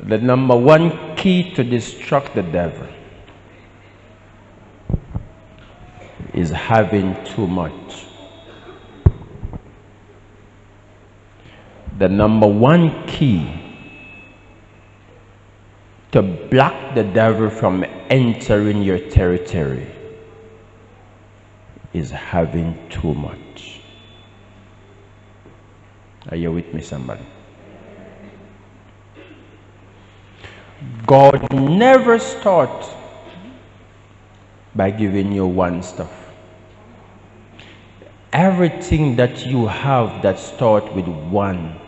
The number one key to destruct the devil is having too much. The number one key to block the devil from entering your territory is having too much. Are you with me, somebody? God never starts by giving you one stuff. Everything that you have that starts with one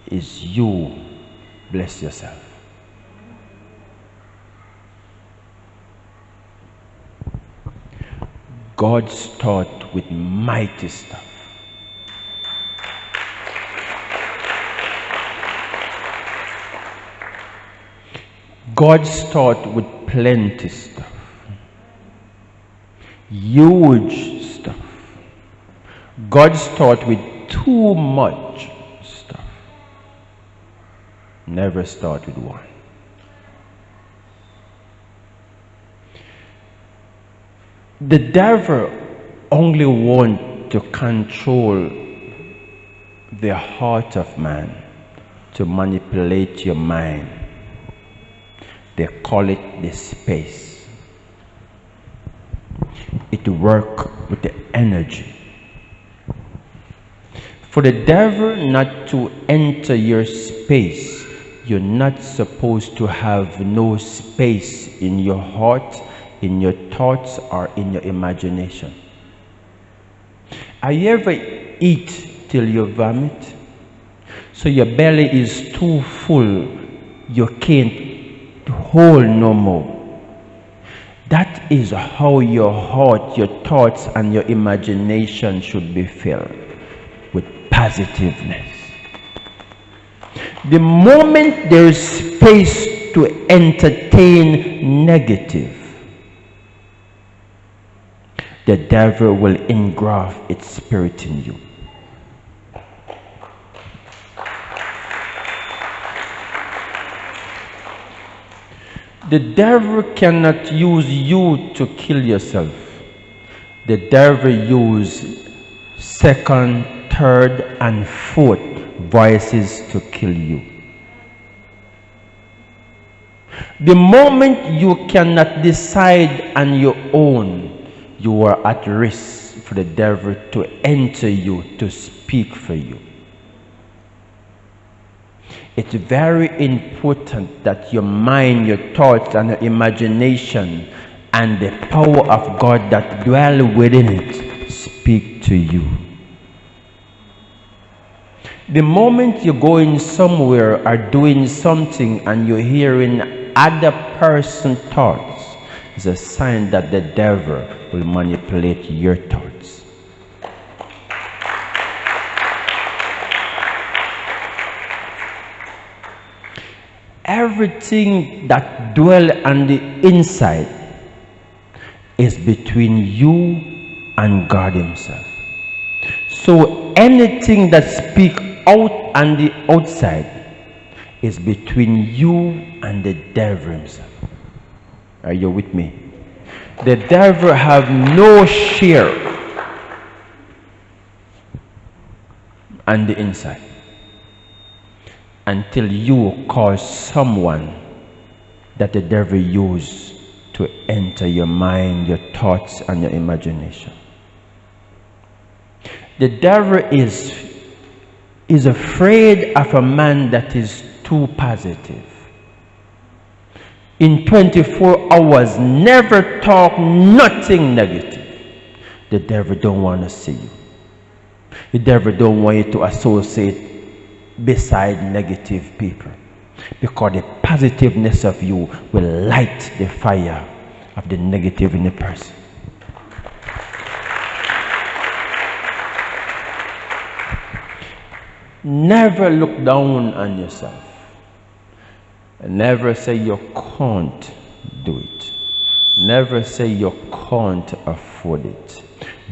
is you. Bless yourself. God starts with mighty stuff. God starts with plenty stuff. Huge stuff. God starts with too much stuff. Never start with one. The devil only wants to control the heart of man, to manipulate your mind. They call it the space. It works with the energy. For the devil not to enter your space, you're not supposed to have no space in your heart, in your thoughts, or in your imagination. Have you ever eat till you vomit? So your belly is too full, you can't hold no more. That is how your heart, your thoughts, and your imagination should be filled with positiveness. The moment there is space to entertain negative, the devil will engraft its spirit in you. The devil cannot use you to kill yourself. The devil uses second, third, and fourth voices to kill you. The moment you cannot decide on your own, you are at risk for the devil to enter you, to speak for you. It's very important that your mind, your thoughts, and your imagination and the power of God that dwell within it speak to you. The moment you're going somewhere or doing something and you're hearing other person's thoughts, it's a sign that the devil will manipulate your thoughts. Everything that dwells on the inside is between you and God himself. So anything that speaks out on the outside is between you and the devil himself. Are you with me? The devil have no share on the inside until you cause someone that the devil used to enter your mind, your thoughts, and your imagination. The devil is afraid of a man that is too positive. In 24 hours, never talk nothing negative. The devil don't want to see you. The devil don't want you to associate beside negative people, because the positiveness of you will light the fire of the negative in the person. Never look down on yourself. Never say you can't do it. Never say you can't afford it.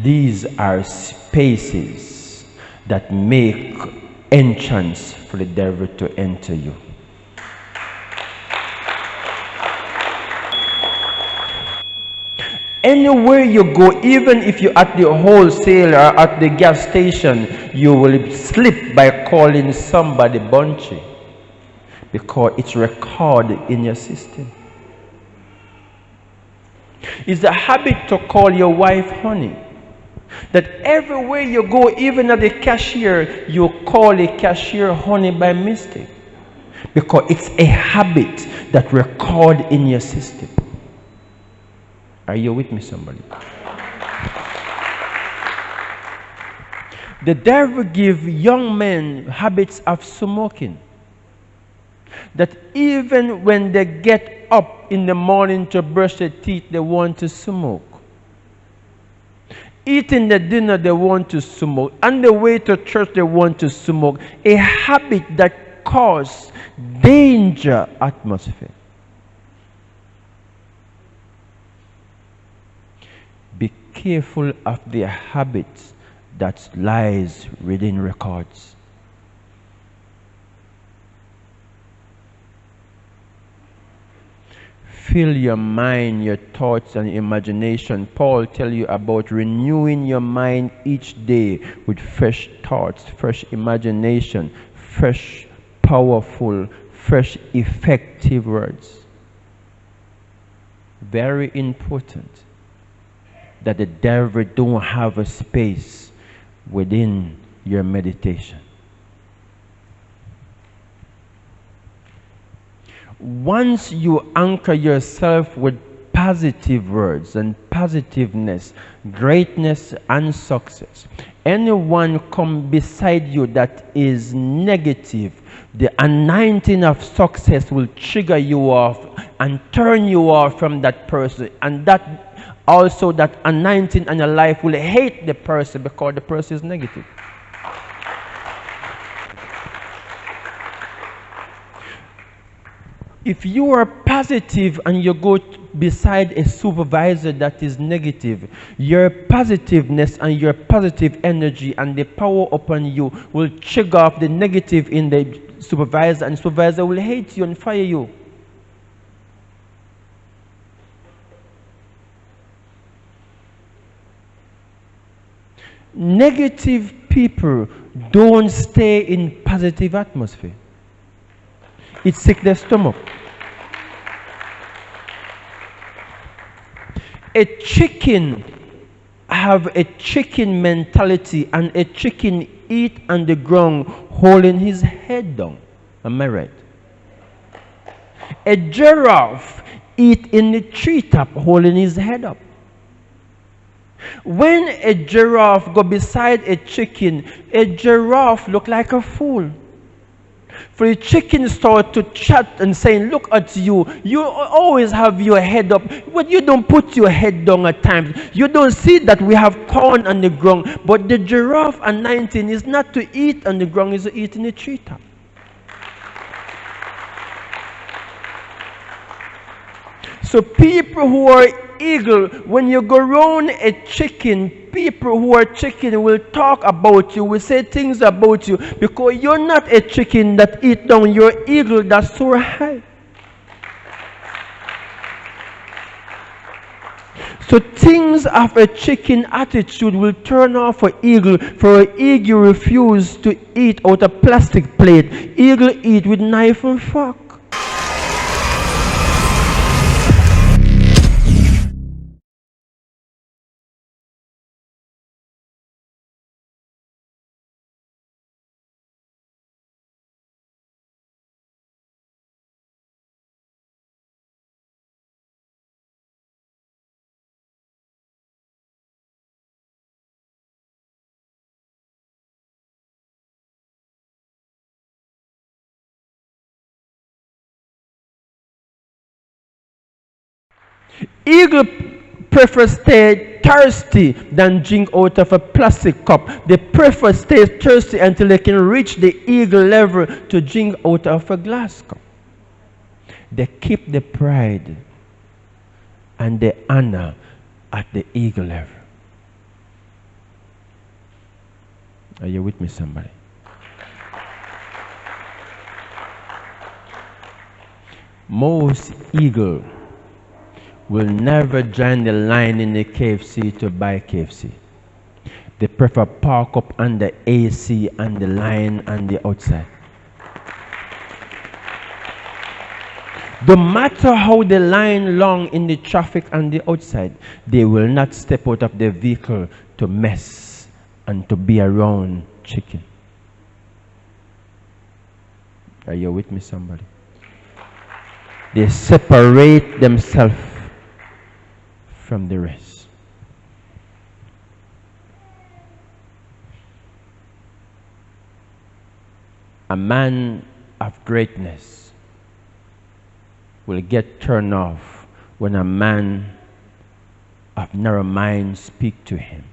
These are spaces that make entrance for the devil to enter you. Anywhere you go, even if you're at the wholesale or at the gas station, you will slip by calling somebody Bunchy, because it's recorded in your system. It's a habit to call your wife honey. That everywhere you go, even at the cashier, you call a cashier honey by mistake. Because it's a habit that records in your system. Are you with me, somebody? The devil gives young men habits of smoking. That even when they get up in the morning to brush their teeth, they want to smoke. Eating the dinner, they want to smoke. On the way to church, they want to smoke. A habit that causes danger atmosphere. Be careful of the habits that lies within records. Fill your mind, your thoughts and imagination. Paul tells you about renewing your mind each day with fresh thoughts, fresh imagination, fresh, powerful, fresh, effective words. Very important that the devil don't have a space within your meditation. Once you anchor yourself with positive words and positiveness, greatness and success, anyone come beside you that is negative, the anointing of success will trigger you off and turn you off from that person. And that also, that anointing in your life will hate the person because the person is negative. If you are positive and you go beside a supervisor that is negative, your positiveness and your positive energy and the power upon you will trigger off the negative in the supervisor, and the supervisor will hate you and fire you. Negative people don't stay in positive atmosphere. It sick their stomach. A chicken have a chicken mentality, and a chicken eat on the ground holding his head down. Am I right? A giraffe eat in the treetop holding his head up. When a giraffe go beside a giraffe look like a fool. For the chicken start to chat and saying, look at you, you always have your head up, but you don't put your head down at times. You don't see that we have corn on the ground, but the giraffe anointing is not to eat on the ground, it's to eat in the treetop. So people who are eagle, when you go around a chicken, people who are chicken will talk about you, will say things about you, because you're not a chicken that eat down, you're eagle that soar high. So things of a chicken attitude will turn off for eagle. For an eagle refuse to eat out a plastic plate. Eagle eat with knife and fork. Eagle prefer stay thirsty than drink out of a plastic cup. They prefer stay thirsty until they can reach the eagle level to drink out of a glass cup. They keep the pride and the honor at the eagle level. Are you with me, somebody? Most eagle will never join the line in the KFC to buy KFC. They prefer park up on the AC and the line on the outside. No matter how the line long in the traffic on the outside, they will not step out of their vehicle to mess and to be around chicken. Are you with me, somebody? They separate themselves from the rest. A man of greatness will get turned off when a man of narrow mind speak to him.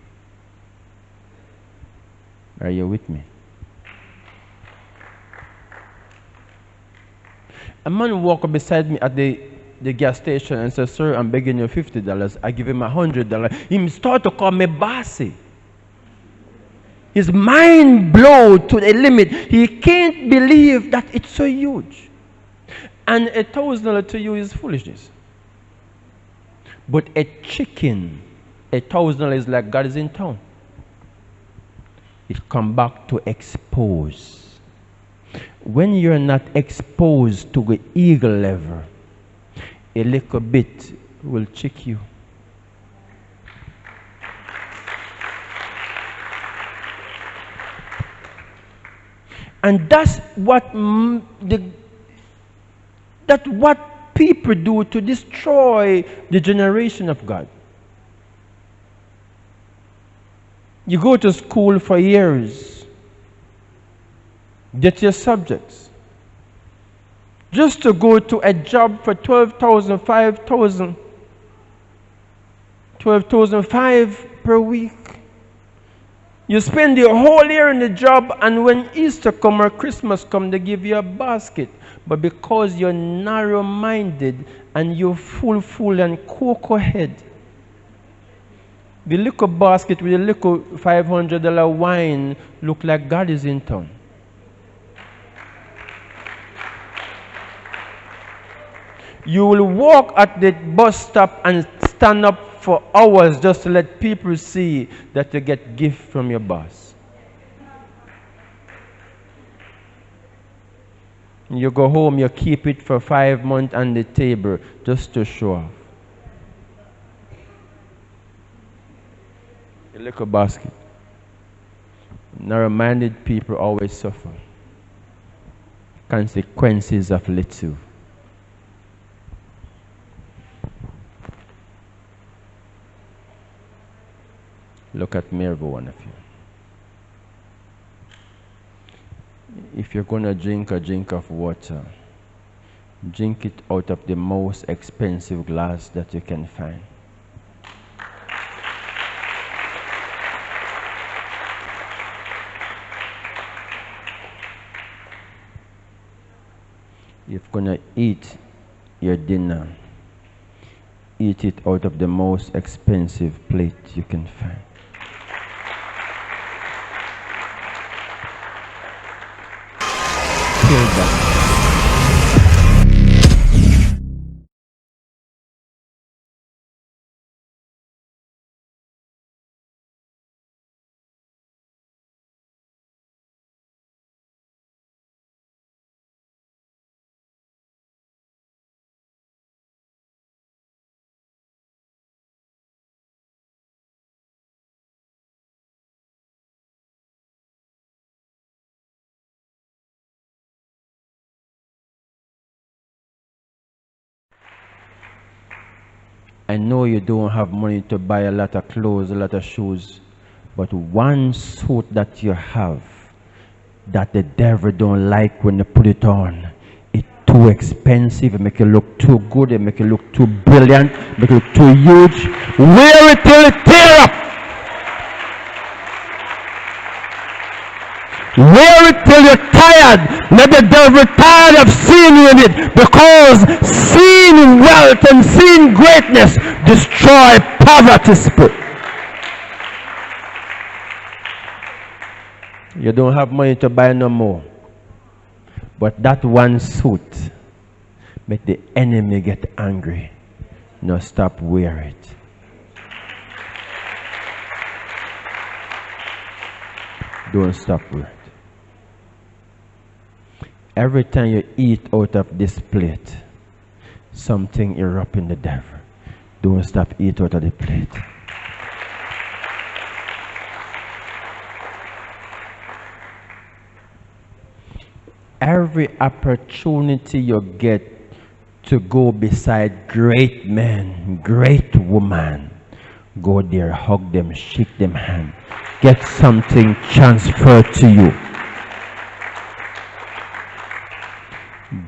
Are you with me? A man walk up beside me at the gas station and says, "Sir, I'm begging you $50. I give him $100. He start to call me bossy. His mind blown to the limit. He can't believe that it's so huge. And $1,000 to you is foolishness. But a chicken, $1,000 is like God is in town. It come back to expose. When you're not exposed to the eagle level, a little bit will chick you. And that's what people do to destroy the generation of God. You go to school for years, get your subjects, just to go to a job for 12,000, 5,000, 12,500 per week. You spend your whole year in the job, and when Easter come or Christmas come, they give you a basket. But because you're narrow-minded and you're full and cocoa head, the little basket with a little $500 wine look like God is in town. You will walk at the bus stop and stand up for hours just to let people see that you get gift from your boss. You go home, you keep it for 5 months on the table just to show off. A little basket. Narrow-minded people always suffer consequences of little. Look at me, every one of you. If you're going to drink a drink of water, drink it out of the most expensive glass that you can find. If you're going to eat your dinner, eat it out of the most expensive plate you can find. Kill that. I know you don't have money to buy a lot of clothes, a lot of shoes, but one suit that you have that the devil don't like when you put it on, it's too expensive, it make you look too good, it make you look too brilliant, make you look too huge. Wear it till it tear up. Wear it till you're tired. Let the devil tired of seeing you in it, because seeing wealth and seeing greatness destroy poverty spirit. You don't have money to buy no more, but that one suit make the enemy get angry No, stop wear it. Don't stop wear it. Every time you eat out of this plate, something erupt in the devil. Don't stop eat out of the plate. Every opportunity you get to go beside great men, great women, go there, hug them, shake them hand, get something transferred to you.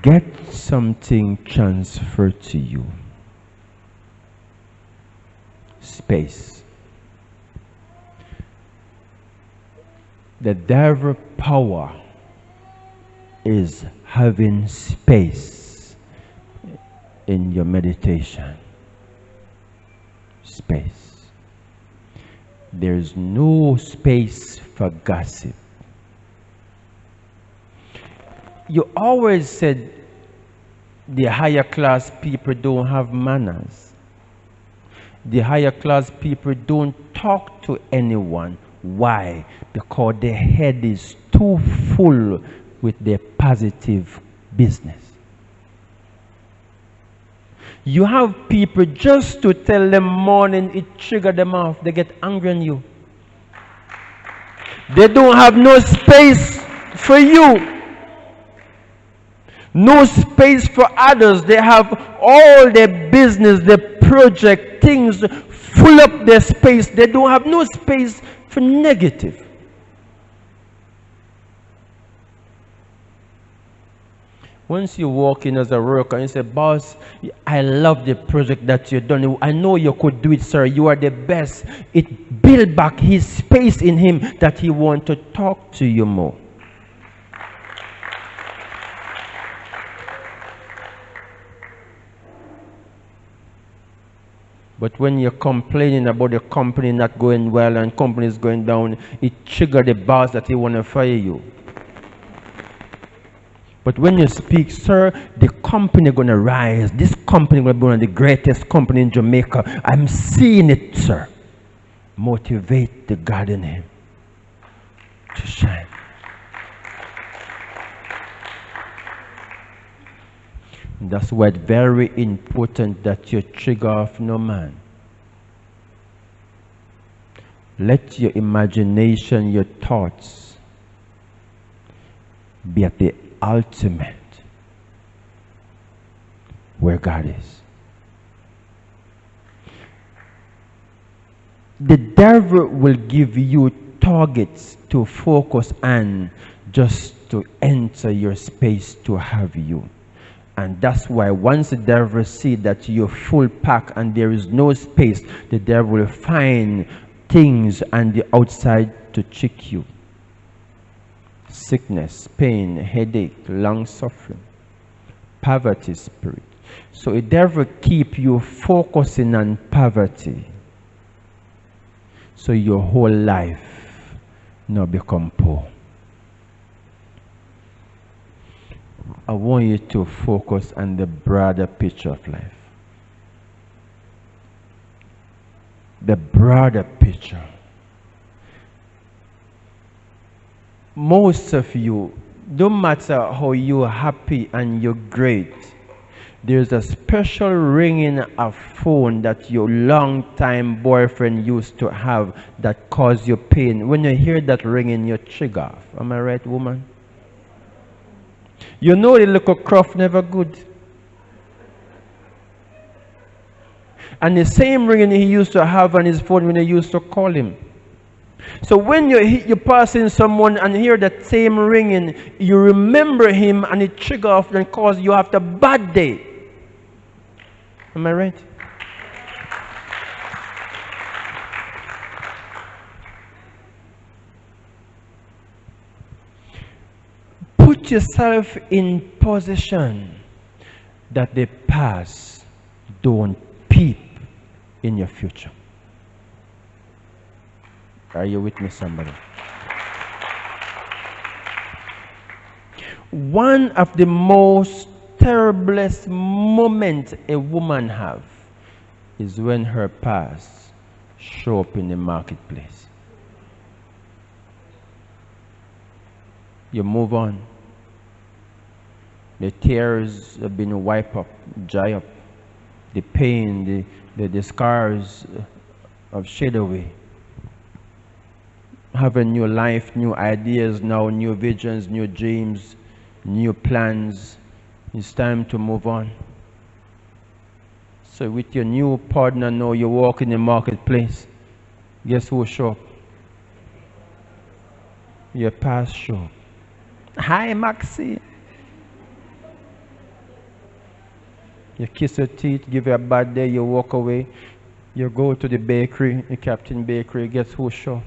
Get something transferred to you. Space. The devil power is having space in your meditation. Space. There's no space for gossip. You always said the higher class people don't have manners. The higher class people don't talk to anyone. Why? Because their head is too full with their positive business. You have people just to tell them morning, it trigger them off. They get angry on you. They don't have no space for you. No space for others. They have all their business, their project, things full up their space. They don't have no space for negative. Once you walk in as a worker and you say, boss, I love the project that you've done. I know you could do it, sir. You are the best. It build back his space in him that he want to talk to you more. But when you're complaining about the company not going well and company is going down, it triggers the boss that he want to fire you. But when you speak, sir, the company going to rise. This company going to be one of the greatest company in Jamaica. I'm seeing it, sir. Motivate the God in him to shine. That's why it's very important that you trigger off no man. Let your imagination, your thoughts be at the ultimate where God is. The devil will give you targets to focus on just to enter your space to have you. And that's why once the devil sees that you're full pack and there is no space, the devil will find things on the outside to trick you. Sickness, pain, headache, long suffering, poverty spirit. So the devil keep you focusing on poverty. So your whole life now become poor. I want you to focus on the broader picture of life. The broader picture. Most of you, no matter how you're happy and you're great, there's a special ringing of phone that your long-time boyfriend used to have that caused you pain. When you hear that ringing, you trigger off. Am I right, woman? You know the little cruff never good. And the same ringing he used to have on his phone when he used to call him. So when you're passing someone and hear that same ringing, you remember him and it trigger off and cause you have a bad day. Am I right? Put yourself in position that the past don't peep in your future. Are you with me, somebody? One of the most terriblest moments a woman have is when her past show up in the marketplace. You move on. The tears have been wiped up, dry up. The pain, the scars have shed away. Have a new life, new ideas now, new visions, new dreams, new plans. It's time to move on. So with your new partner now, you walk in the marketplace. Guess who show up? Your past show up. Hi, Maxie. You kiss her teeth, give her a bad day, you walk away. You go to the bakery, the Captain Bakery. Guess who show up?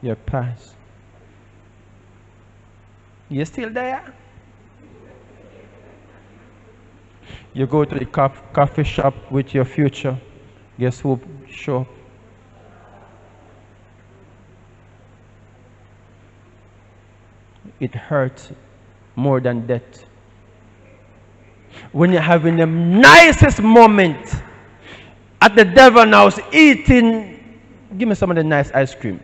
Your past. You still there? You go to the coffee shop with your future. Guess who show up? It hurts more than death. When you're having the nicest moment at the Deliverance house eating, give me some of the nice ice cream.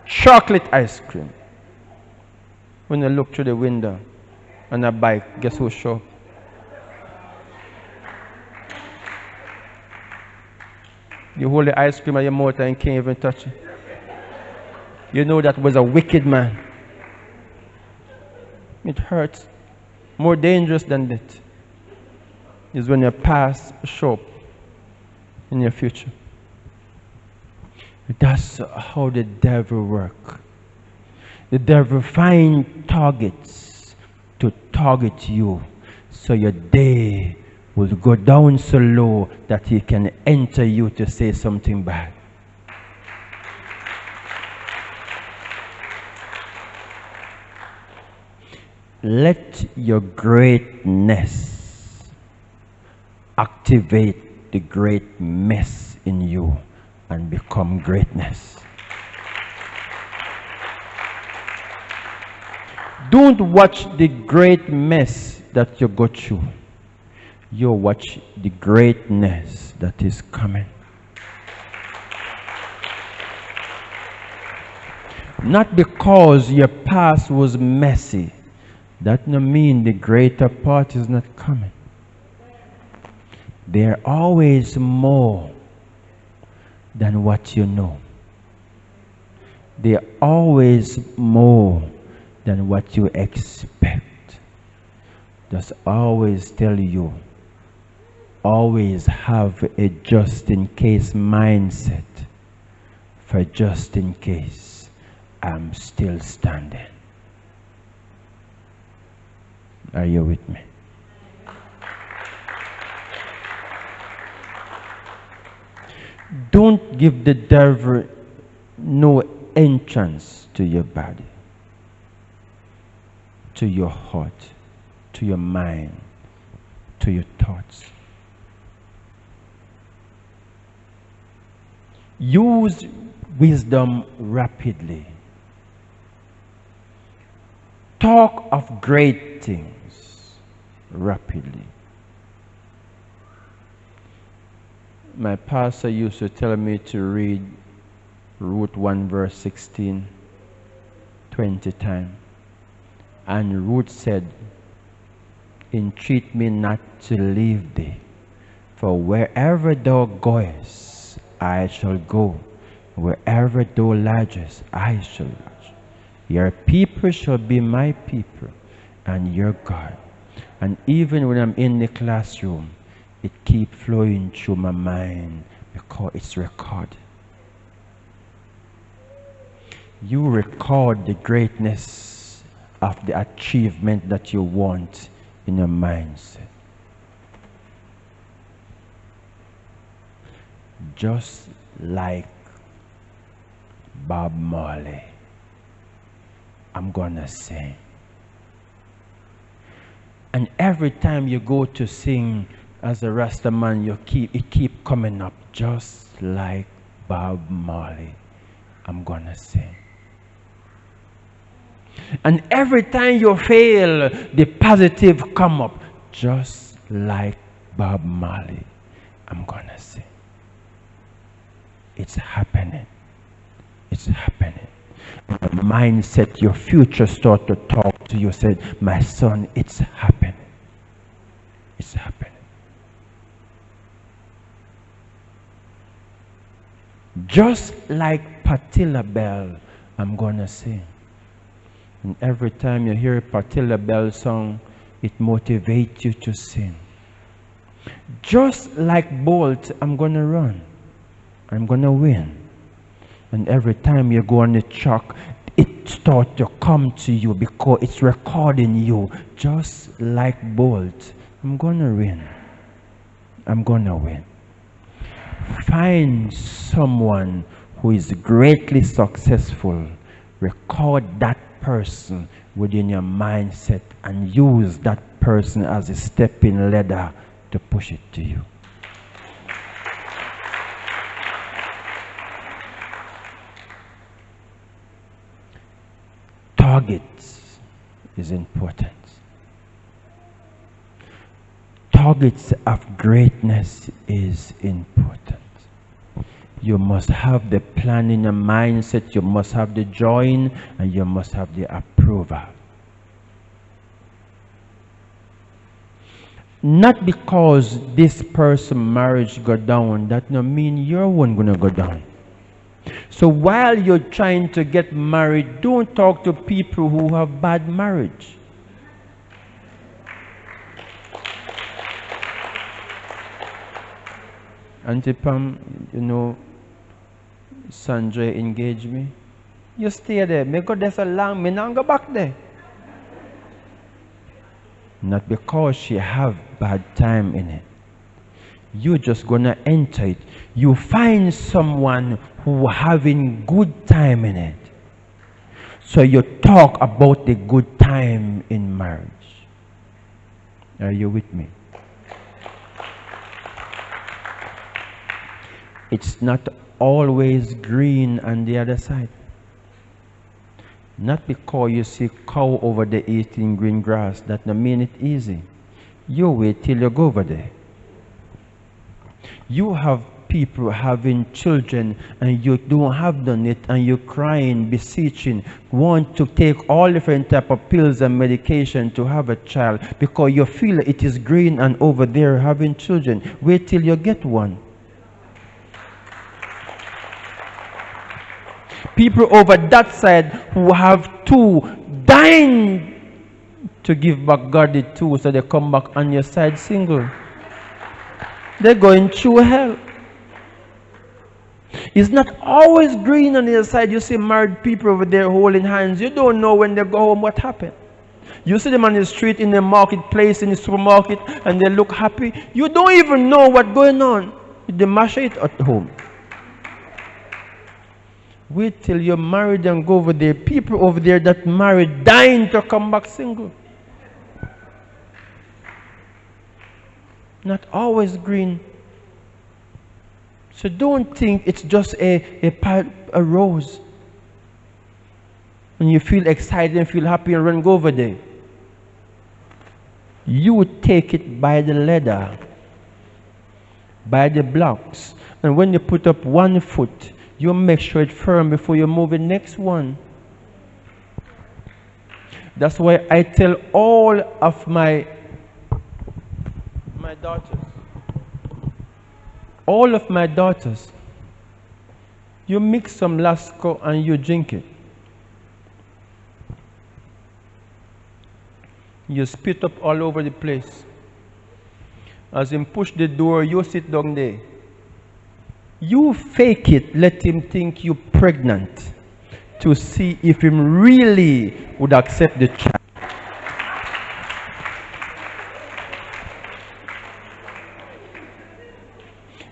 Chocolate ice cream. When you look through the window on a bike, guess who show up? You hold the ice cream at your mouth and can't even touch it. You know that was a wicked man. It hurts. More dangerous than that is when your past show up in your future. That's how the devil works. The devil finds targets to target you, so your day will go down so low that he can enter you to say something bad. Let your greatness activate the great mess in you and become greatness. Don't watch the great mess that you go through. You watch the greatness that is coming. Not because your past was messy. That no mean the greater part is not coming. There always more than what you know. There always more than what you expect. Just always tell you, always have a just in case mindset. For just in case, I'm still standing. Are you with me? Don't give the devil no entrance to your body, to your heart, to your mind, to your thoughts. Use wisdom rapidly. Talk of great things rapidly. My pastor used to tell me to read Ruth 1 verse 16 20 times. And Ruth said, entreat me not to leave thee, for wherever thou goest, I shall go. Wherever thou lodgest, I shall lodge. Your people shall be my people, and your God. And even when I'm in the classroom, it keeps flowing through my mind because it's recorded. You record the greatness of the achievement that you want in your mindset. Just like Bob Marley, I'm gonna sing. And every time you go to sing as a Rasta man, it keep coming up, just like Bob Marley, I'm gonna sing. And every time you fail, the positive come up, just like Bob Marley, I'm gonna sing. It's happening. It's happening. The mindset, your future start to talk to you, said, my son, it's happening. It's happening. Just like Patilla Bell, I'm gonna sing. And every time you hear a Patilla Bell song, it motivates you to sing. Just like Bolt, I'm gonna run. I'm gonna win. And every time you go on the track, it starts to come to you because it's recording you. Just like Bolt, I'm gonna win. I'm gonna win. Find someone who is greatly successful. Record that person within your mindset and use that person as a stepping ladder to push it to you. Targets is important. Targets of greatness is important. You must have the plan in your mindset, you must have the join, and you must have the approval. Not because this person marriage go down, that no mean your one gonna go down. So while you're trying to get married, don't talk to people who have bad marriage. Auntie Pam, you know, Sandra engaged me. You stay there. Me go there so long, me not go back there. Not because she have bad time in it. You're just gonna enter it. You find someone who having good time in it. So you talk about the good time in marriage. Are you with me? It's not always green on the other side. Not because you see cow over there eating green grass, that don't mean it easy. You wait till you go over there. You have people having children and you don't have done it and you're crying, beseeching, want to take all different type of pills and medication to have a child because you feel it is green and over there having children. Wait till you get one. People over that side who have two dying to give back God the two so they come back on your side single. They're going through hell. It's not always green on the other side. You see married people over there holding hands. You don't know when they go home what happened. You see them on the street, in the marketplace, in the supermarket, and they look happy. You don't even know what's going on. They mash it at home. Wait till you're married and go over there. People over there that married dying to come back single. Not always green. So don't think it's just a rose. And you feel excited and feel happy and run go over there. You take it by the ladder, by the blocks. And when you put up one foot, you make sure it's firm before you move the next one. That's why I tell all of my daughters, you mix some Lasco and you drink it. You spit up all over the place. As him push the door, you sit down there. You fake it, let him think you pregnant to see if him really would accept the child.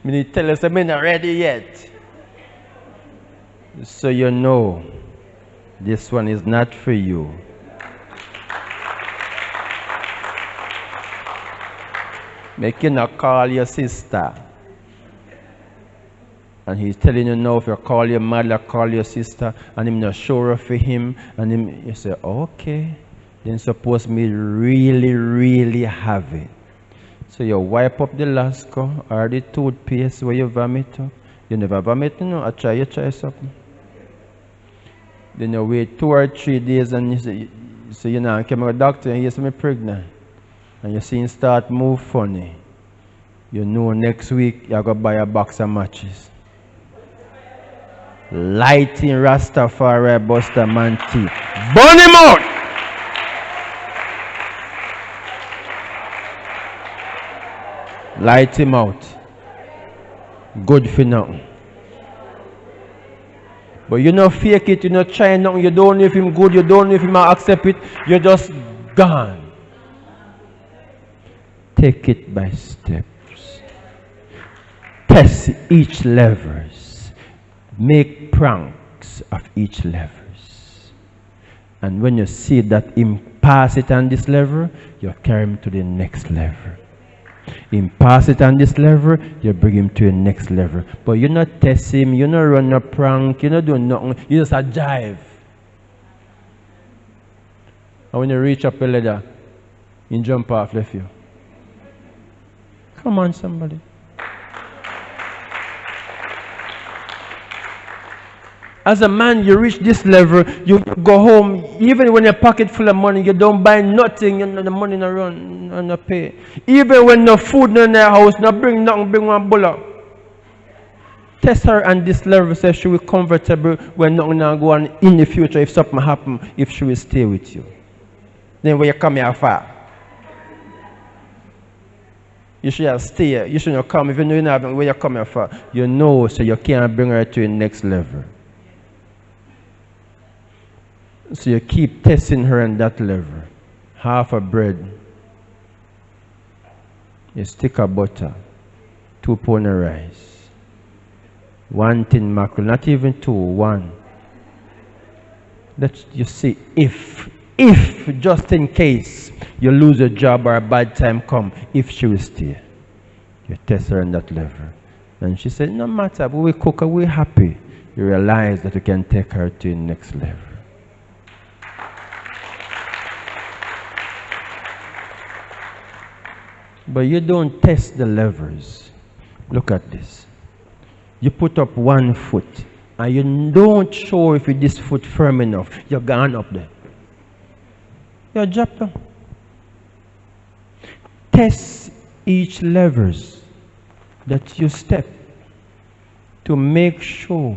He tell us I'm not ready yet. So you know this one is not for you. Make you not call your sister. And he's telling you now, if you call your mother, call your sister, and him not sure for him, and him, you say, okay, then suppose me really, really have it. So you wipe up the Lasco or the toothpaste where you vomit up. You never vomit, you know. You try something. Then you wait 2 or 3 days and you say, you know, I came to a doctor and he said, I'm pregnant. And you see him start move funny. You know next week you're going to buy a box of matches. Lighting Rastafari Buster Man tea. Burn him out! Light him out. Good for nothing. But you don't fake it, you don't try nothing, you don't know if him good, you don't know if him accept it, you're just gone. Take it by steps. Test each levers. Make pranks of each levers. And when you see that him pass it on this lever, you carry him to the next lever. Him pass it on this level, you bring him to the next level. But you not test him, you not run a prank, you not do nothing, you just a jive. And when you reach up the ladder, you jump off left you. Come on, somebody. As a man, you reach this level, you go home, even when your pocket full of money, you don't buy nothing, you know, the money no run, no pay. Even when no food in the house, no bring nothing, bring one bullet. Test her on this level, say she will be comfortable when nothing will go on in the future if something happen, if she will stay with you. Then when you come here far, you should stay, you shouldn't come, if you know you have where you come here far, you know, so you can't bring her to the next level. So you keep testing her on that level. Half a bread, a stick of butter, 2 pounds of rice, 1 tin mackerel, not even 2, 1. Let's you see if just in case you lose a job or a bad time come, if she will stay. You test her on that level. And she said, no matter, but we cook her, we're happy. You realize that you can take her to the next level. But you don't test the levers. Look at this. You put up 1 foot and you don't show if this foot firm enough. You're gone up there. You're dropped down. Test each levers that you step to make sure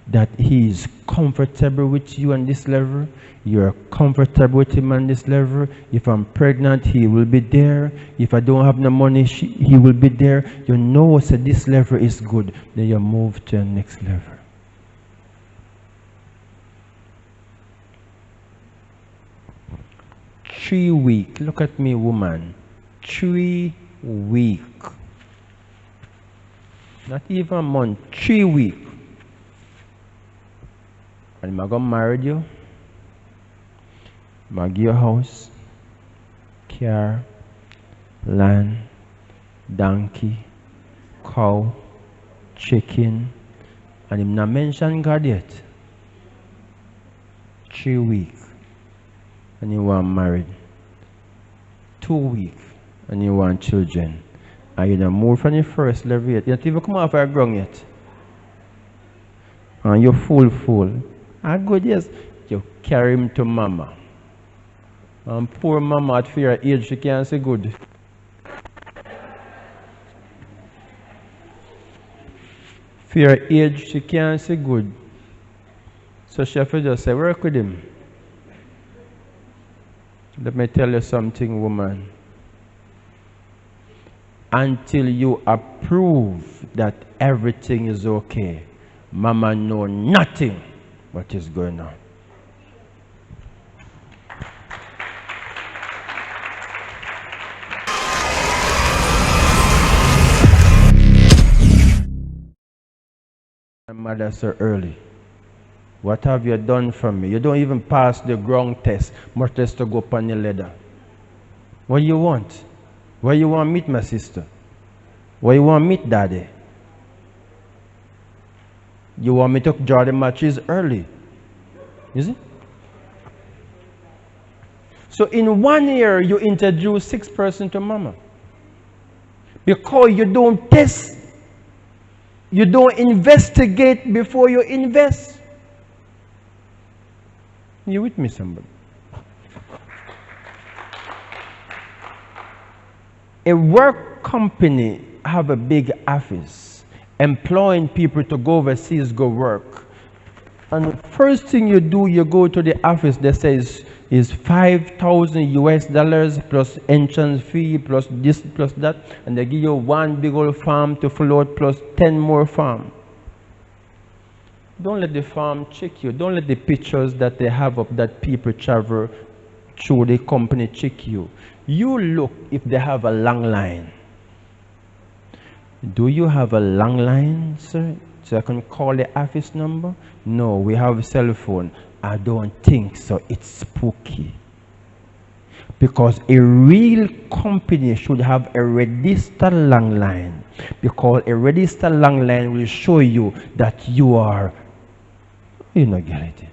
that he is comfortable with you on this level. You're comfortable with him on this level. If I'm pregnant, he will be there. If I don't have no money, he will be there. You know that this level is good. Then you move to the next level. Three weeks. Look at me, woman. 3 weeks. Not even a month. 3 weeks. And I'm going to marry you. I'm going to give you a house, car, land, donkey, cow, chicken. And I'm not mention God yet. 3 weeks. And you want married. 2 weeks. And you want children. And you don't move from the first level yet. You don't even come off our ground yet. And you're full. And good, yes. You carry him to mama. And poor mama at fear age, she can't say good. Fear age, she can't say good. So she have to just say, work with him. Let me tell you something, woman. Until you approve that everything is okay, mama know nothing what is going on. My mother said early, what have you done for me? You don't even pass the ground test, much less to go up on your ladder. What do you want? Where you want to meet my sister? Where you want to meet daddy? You want me to draw the matches early? Is it? So in 1 year, you introduce 6 persons to mama. Because you don't test, you don't investigate before you invest. You with me, somebody? A work company have a big office, employing people to go overseas, go work. And the first thing you do, you go to the office that says is $5,000 plus entrance fee plus this plus that, and they give you one big old farm to float plus 10 more farm. Don't let the farm check you. Don't let the pictures that they have of that people travel through the company check you. You look if they have a long line. Do you have a long line, sir? So I can call the office number? No, we have a cell phone. I don't think so. It's spooky. Because a real company should have a registered long line. Because a registered long line will show you that you are, you know, get it.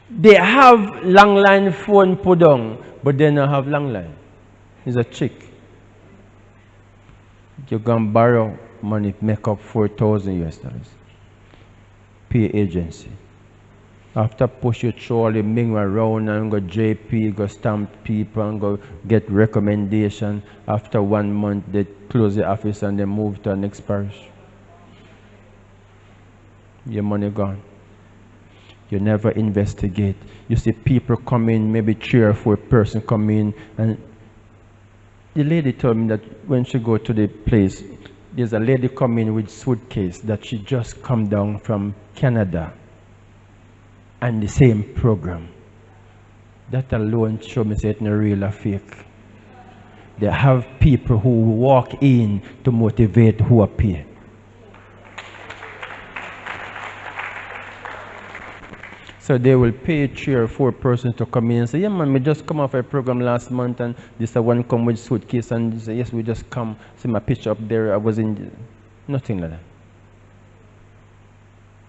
They have long line phone put on, but they don't have long line. It's a trick. You can borrow money, make up $4,000. Pay agency. After push you through all the ming around and go JP, go stamp people and go get recommendation. After 1 month, they close the office and they move to the next parish. Your money gone. You never investigate. You see people come in, maybe 3 or 4 person come in, and the lady told me that when she go to the place, there's a lady come in with suitcase that she just come down from Canada and the same program. That alone show me that it's not real or fake. They have people who walk in to motivate who appear. So they will pay 3 or 4 persons to come in and say, yeah man, we just come off a program last month and this one come with suitcase and say, yes, we just come. See my picture up there, I was in, nothing like that.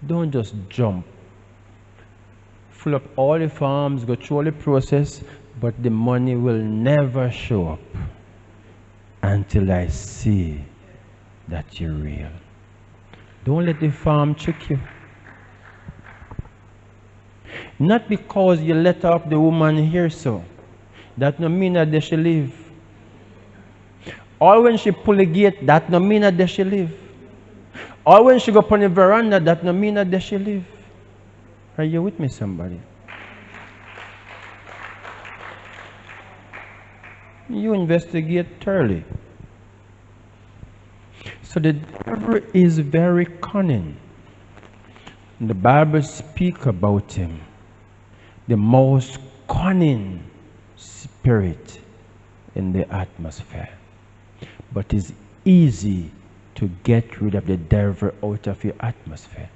Don't just jump. Fill up all the forms, go through all the process, but the money will never show up until I see that you're real. Don't let the farm trick you. Not because you let up the woman here so. That no mean that they should leave. Or when she pull the gate, that no mean that they should leave. Or when she go up on the veranda, that no mean that they should leave. Are you with me, somebody? You investigate thoroughly. So the devil is very cunning. The Bible speaks about him. The most cunning spirit in the atmosphere. But it's easy to get rid of the devil out of your atmosphere.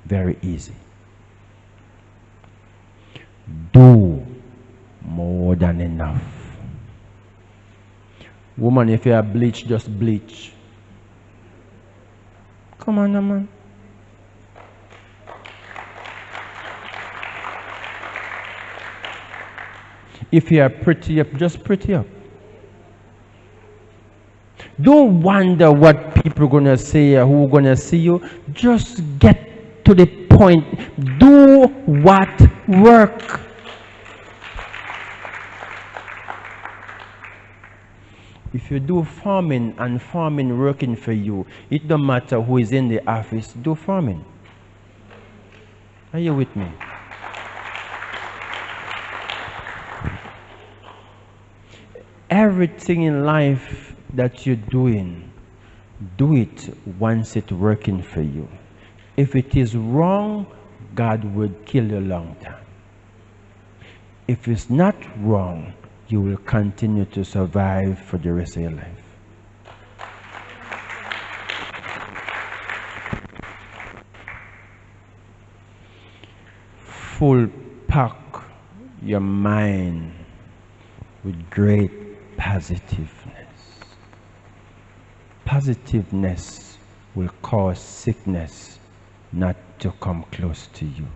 Very easy. Do more than enough. Woman, if you are bleach, just bleach. Come on, man. If you are pretty up, just pretty up. Don't wonder what people are going to say or who are going to see you. Just get to the point. Do what works. If you do farming and farming working for you, it don't matter who is in the office, do farming. Are you with me? Everything in life that you're doing, do it once it's working for you. If it is wrong, God would kill you a long time. If it's not wrong, you will continue to survive for the rest of your life. Full pack your mind with great positiveness. Positiveness will cause sickness not to come close to you.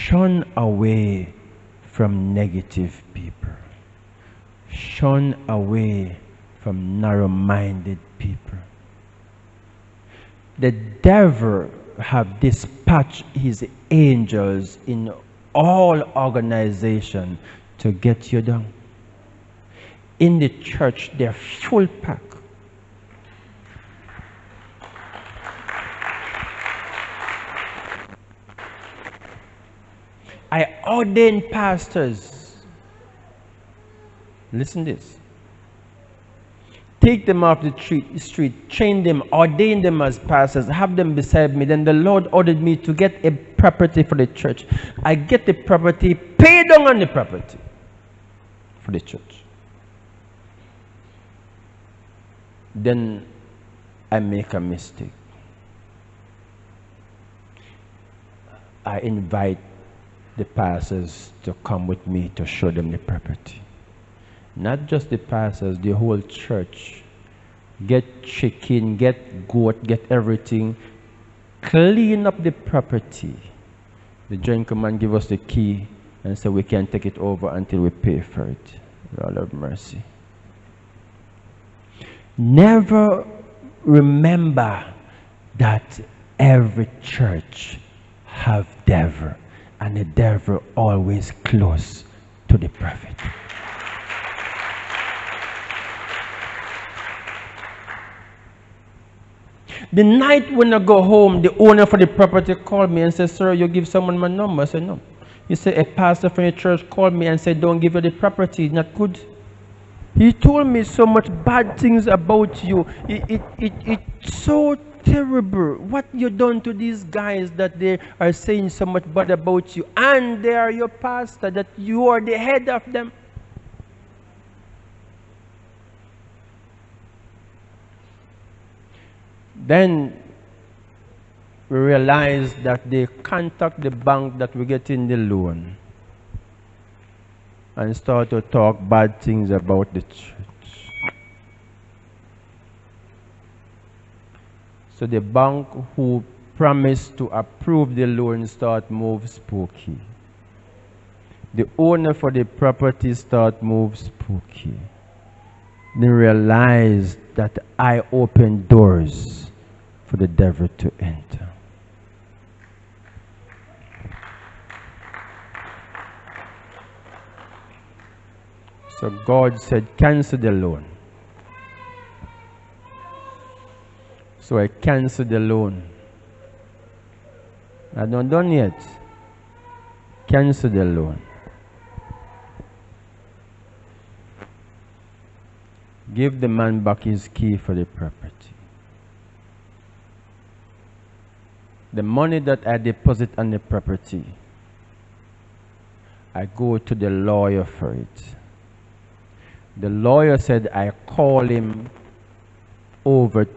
shun away from negative people. Shun away from narrow-minded people. The devil have dispatched his angels in all organizations to get you down. In the church, they're full pack. I ordain pastors. Listen to this. Take them off the street, train them, ordain them as pastors, have them beside me. Then the Lord ordered me to get a property for the church. I get the property, pay down on the property for the church. Then I make a mistake. I invite the pastors to come with me to show them the property. Not just the pastors, the whole church. Get chicken, get goat, get everything. Clean up the property. The gentleman give us the key and say we can't take it over until we pay for it. Lord have mercy. Never remember that every church have devil, and the devil always close to the prophet. The night when I go home, the owner for the property called me and said, "Sir, you give someone my number." I said, "No." He said, "A pastor from your church called me and said, don't give her the property, it's not good." He told me so much bad things about you. It's so terrible what you done to these guys that they are saying so much bad about you. And they are your pastor, that you are the head of them. Then we realized that they contact the bank that we get in the loan and start to talk bad things about the church. So the bank who promised to approve the loan start move spooky. The owner for the property start move spooky. They realized that I opened doors for the devil to enter. So God said, cancel the loan. So I canceled the loan. I'm not done yet. Cancel the loan. Give the man back his key for the property. The money that I deposit on the property, I go to the lawyer for it. The lawyer said I call him over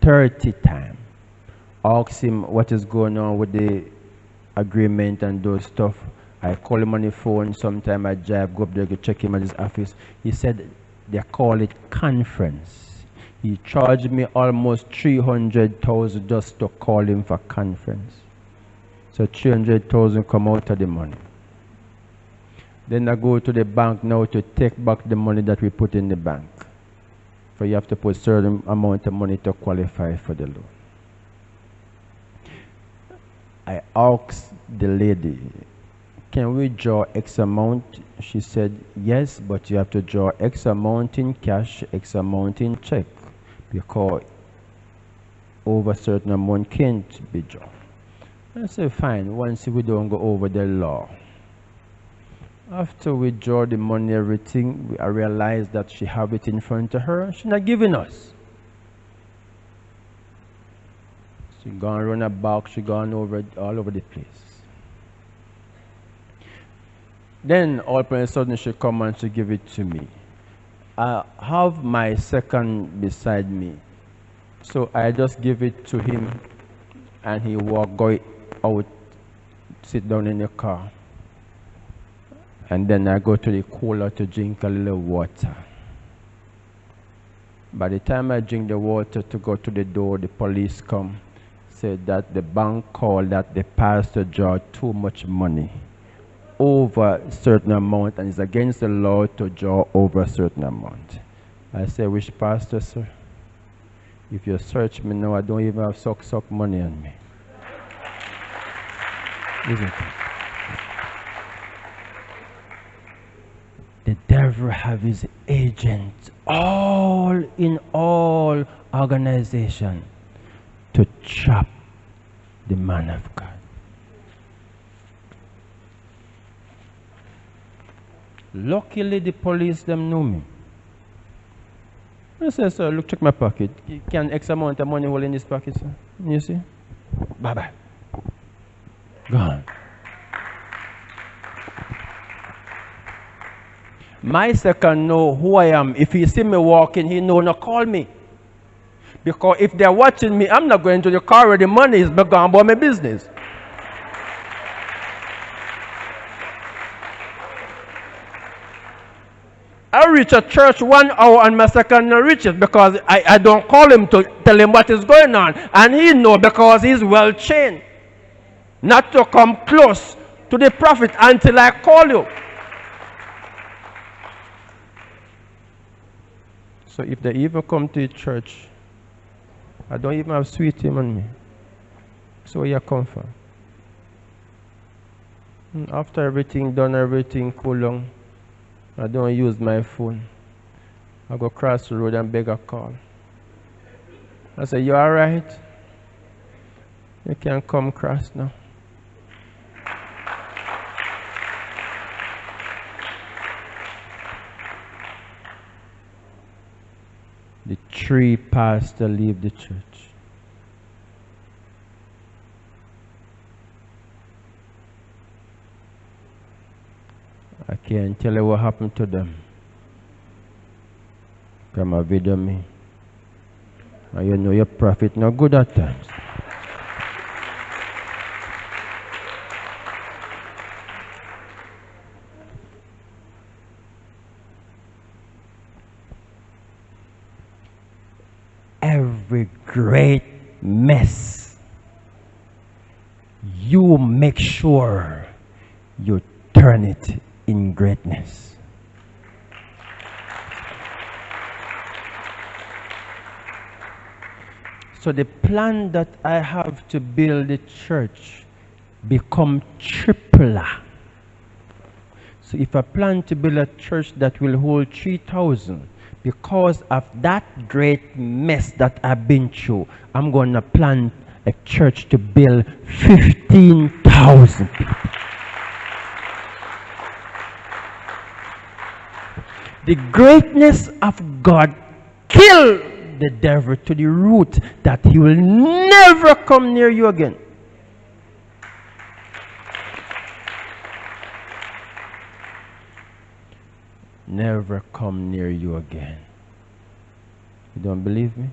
30 times. Ask him what is going on with the agreement and those stuff. I call him on the phone. Sometime I drive, go up there, go check him at his office. He said they call it conference. He charged me almost 300,000 just to call him for conference. So 300,000 come out of the money. Then I go to the bank now to take back the money that we put in the bank. So you have to put certain amount of money to qualify for the loan. I asked the lady, can we draw X amount? She said, yes, but you have to draw X amount in cash, X amount in check, because over a certain amount can't be drawn. I said, fine, once we don't go over the law. After we draw the money, everything, I realized that she have it in front of her. She's not giving us. She gone run a box. She gone over all over the place. Then all of a sudden she come and she give it to me. I have my second beside me, so I just give it to him, and he go out, sit down in the car. And then I go to the cooler to drink a little water. By the time I drink the water to go to the door, the police come, said that the bank called that the pastor draw too much money over a certain amount, and it's against the law to draw over a certain amount. I said, which pastor, sir? If you search me now, I don't even have suck money on me. Isn't it? The devil have his agents all in all organization to trap the man of God. Luckily, the police them know me. I said, sir, look, check my pocket. You can X amount of money hold in this pocket, sir. You see? Bye-bye. Gone. My second know who I am. If he see me walking, he know not call me. Because if they're watching me, I'm not going to the car where the money is, but going about my business. I reach a church 1 hour and my second not reach it because I don't call him to tell him what is going on. And he know because he's well trained not to come close to the prophet until I call you. So if they even come to the church, I don't even have sweet tea on me. So where you come from? And after everything done, everything cool down, I don't use my phone. I go cross the road and beg a call. I say, you alright? You can come cross now. The 3 pastors leave the church. I can't tell you what happened to them. Come and video me. And you know your prophet not good at times. Every great mess, you make sure you turn it in greatness. So the plan that I have to build the church become tripler. So if I plan to build a church that will hold 3,000, because of that great mess that I've been through, I'm going to plan a church to build 15,000 people. The greatness of God kill the devil to the root that he will never come near you again. Never come near you again. You don't believe me?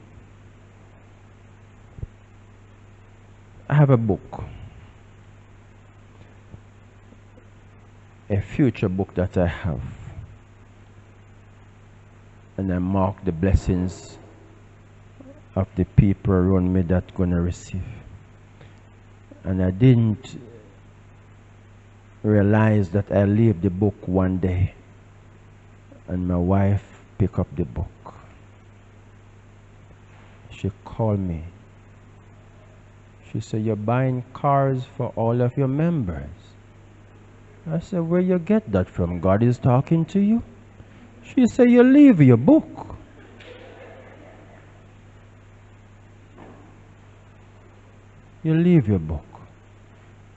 I have a book. A future book that I have. And I mark the blessings of the people around me that gonna receive. And I didn't realize that I leave the book one day and my wife picked up the book. She called me. She said, you're buying cars for all of your members. I said, where you get that from? God is talking to you? She said, you leave your book. You leave your book.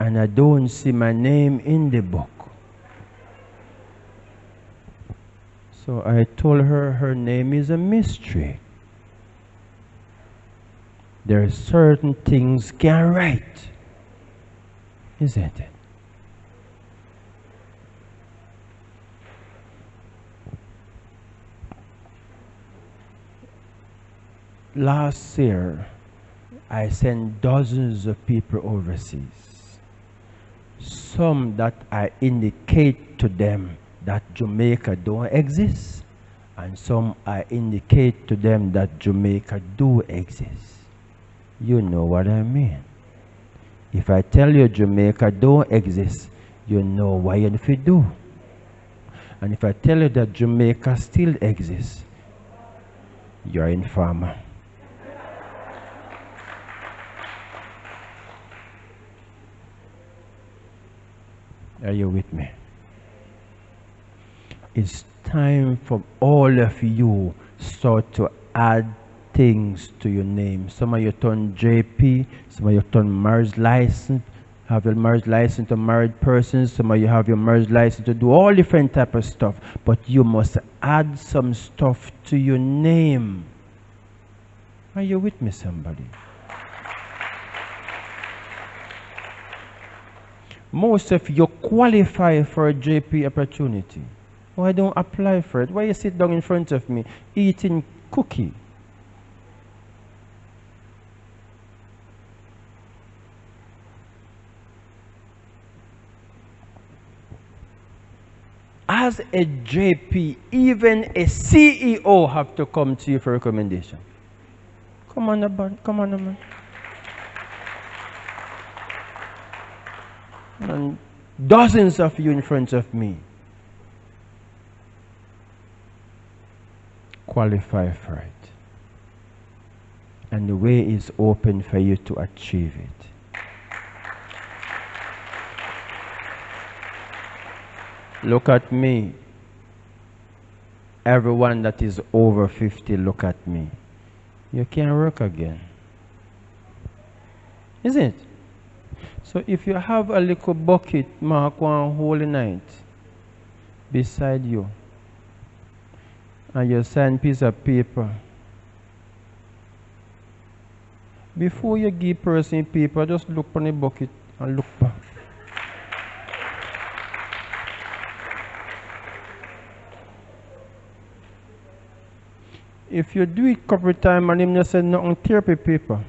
And I don't see my name in the book. So I told her her name is a mystery. There are certain things can't write. Isn't it? Last year, I sent dozens of people overseas. Some that I indicate to them that Jamaica don't exist, and some I indicate to them that Jamaica do exist. you know what I mean. If I tell you Jamaica don't exist, you know why you if you do. And if I tell you that Jamaica still exists, you're in farmer. Are you with me? It's time for all of you start to add things to your name. Some of you turn JP, some of you turn marriage license, have your marriage license to married persons, some of you have your marriage license to do all different type of stuff, but you must add some stuff to your name. Are you with me, somebody? Most of you qualify for a JP opportunity. Why don't apply for it? Why you sit down in front of me eating cookie? As a JP, even a CEO have to come to you for recommendation. Come on, man. Come on, man. And dozens of you in front of me qualify for it. And the way is open for you to achieve it. Look at me. Everyone that is over 50, look at me. You can't work again. Isn't it? So if you have a little bucket mark one holy night beside you, and you sign piece of paper, before you give person paper, just look on the bucket and look back. If you do it couple times and him just say nothing, therapy paper.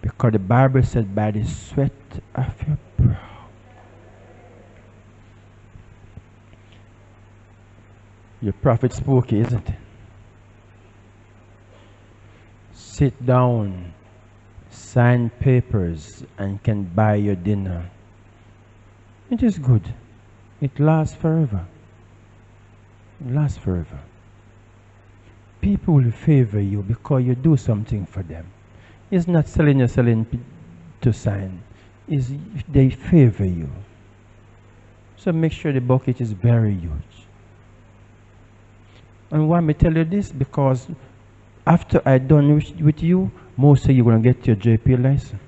Because the Bible said, by the sweat of your brow. Your prophet spoke, isn't it? Sit down, sign papers, and can buy your dinner. It is good. It lasts forever. It lasts forever. People will favor you because you do something for them. It's not selling to sign. It's they favor you. So make sure the bucket is very huge. And why me tell you this? Because after I done with you, most of you are going to get your JP license.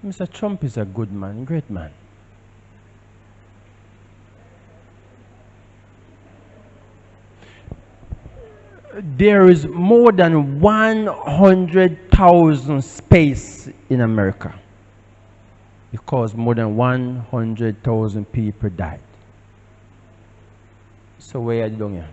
Mr. Trump is a good man, great man. There is more than 100,000 space in America because more than 100,000 people died. So where are you doing here?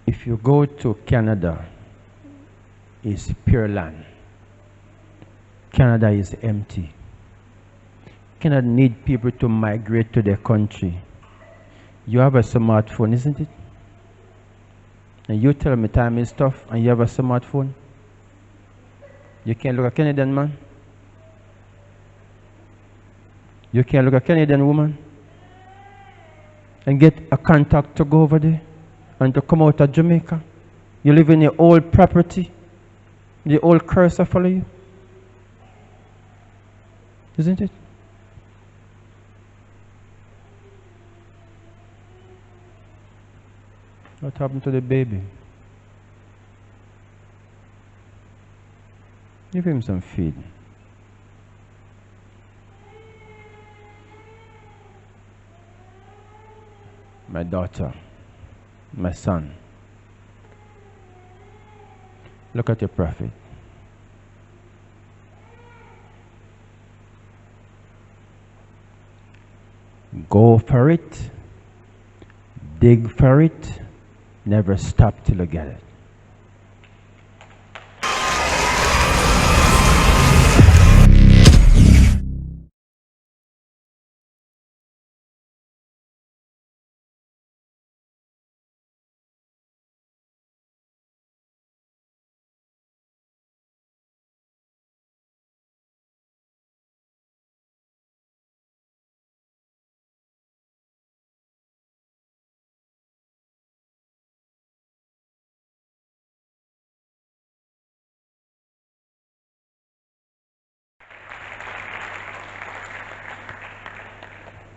If you go to Canada, it's pure land. Canada is empty. Canada need people to migrate to their country. You have a smartphone, isn't it? And you tell me time is tough and you have a smartphone. You can't look at a Canadian man. You can't look at a Canadian woman and get a contact to go over there and to come out of Jamaica. You live in your old property. The old curse will follow you. Isn't it? What happened to the baby? Give him some feed. My daughter, my son, look at your prophet. Go for it. Dig for it. Never stop till you get it.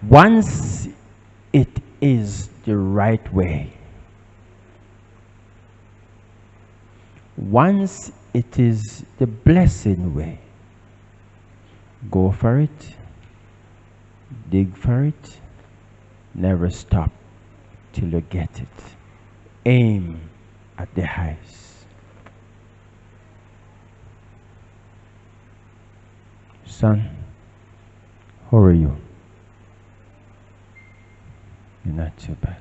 Once it is the right way, once it is the blessing way, go for it, dig for it, never stop till you get it. Aim at the highest. Son, how are you? You're not too bad.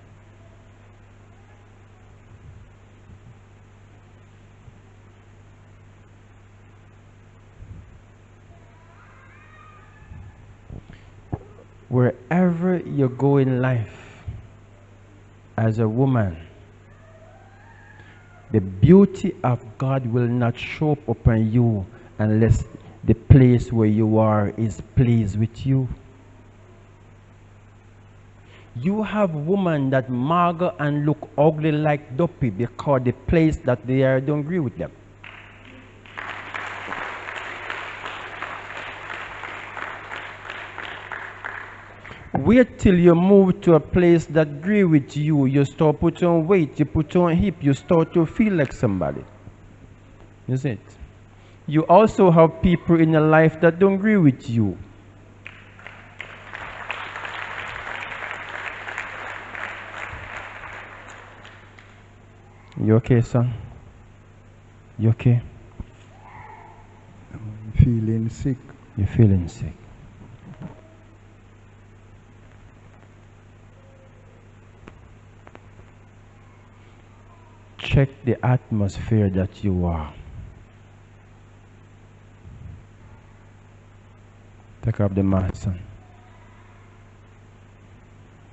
Wherever you go in life, as a woman, the beauty of God will not show up upon you unless the place where you are is pleased with you. You have women that maga and look ugly like dopey because the place that they are don't agree with them. Wait till you move to a place that agree with you. You start put on weight, you put on hip, you start to feel like somebody. Is it? You also have people in your life that don't agree with you. You okay, son? You okay? I'm feeling sick. You're feeling sick. Check the atmosphere that you are. Take up the mask, son.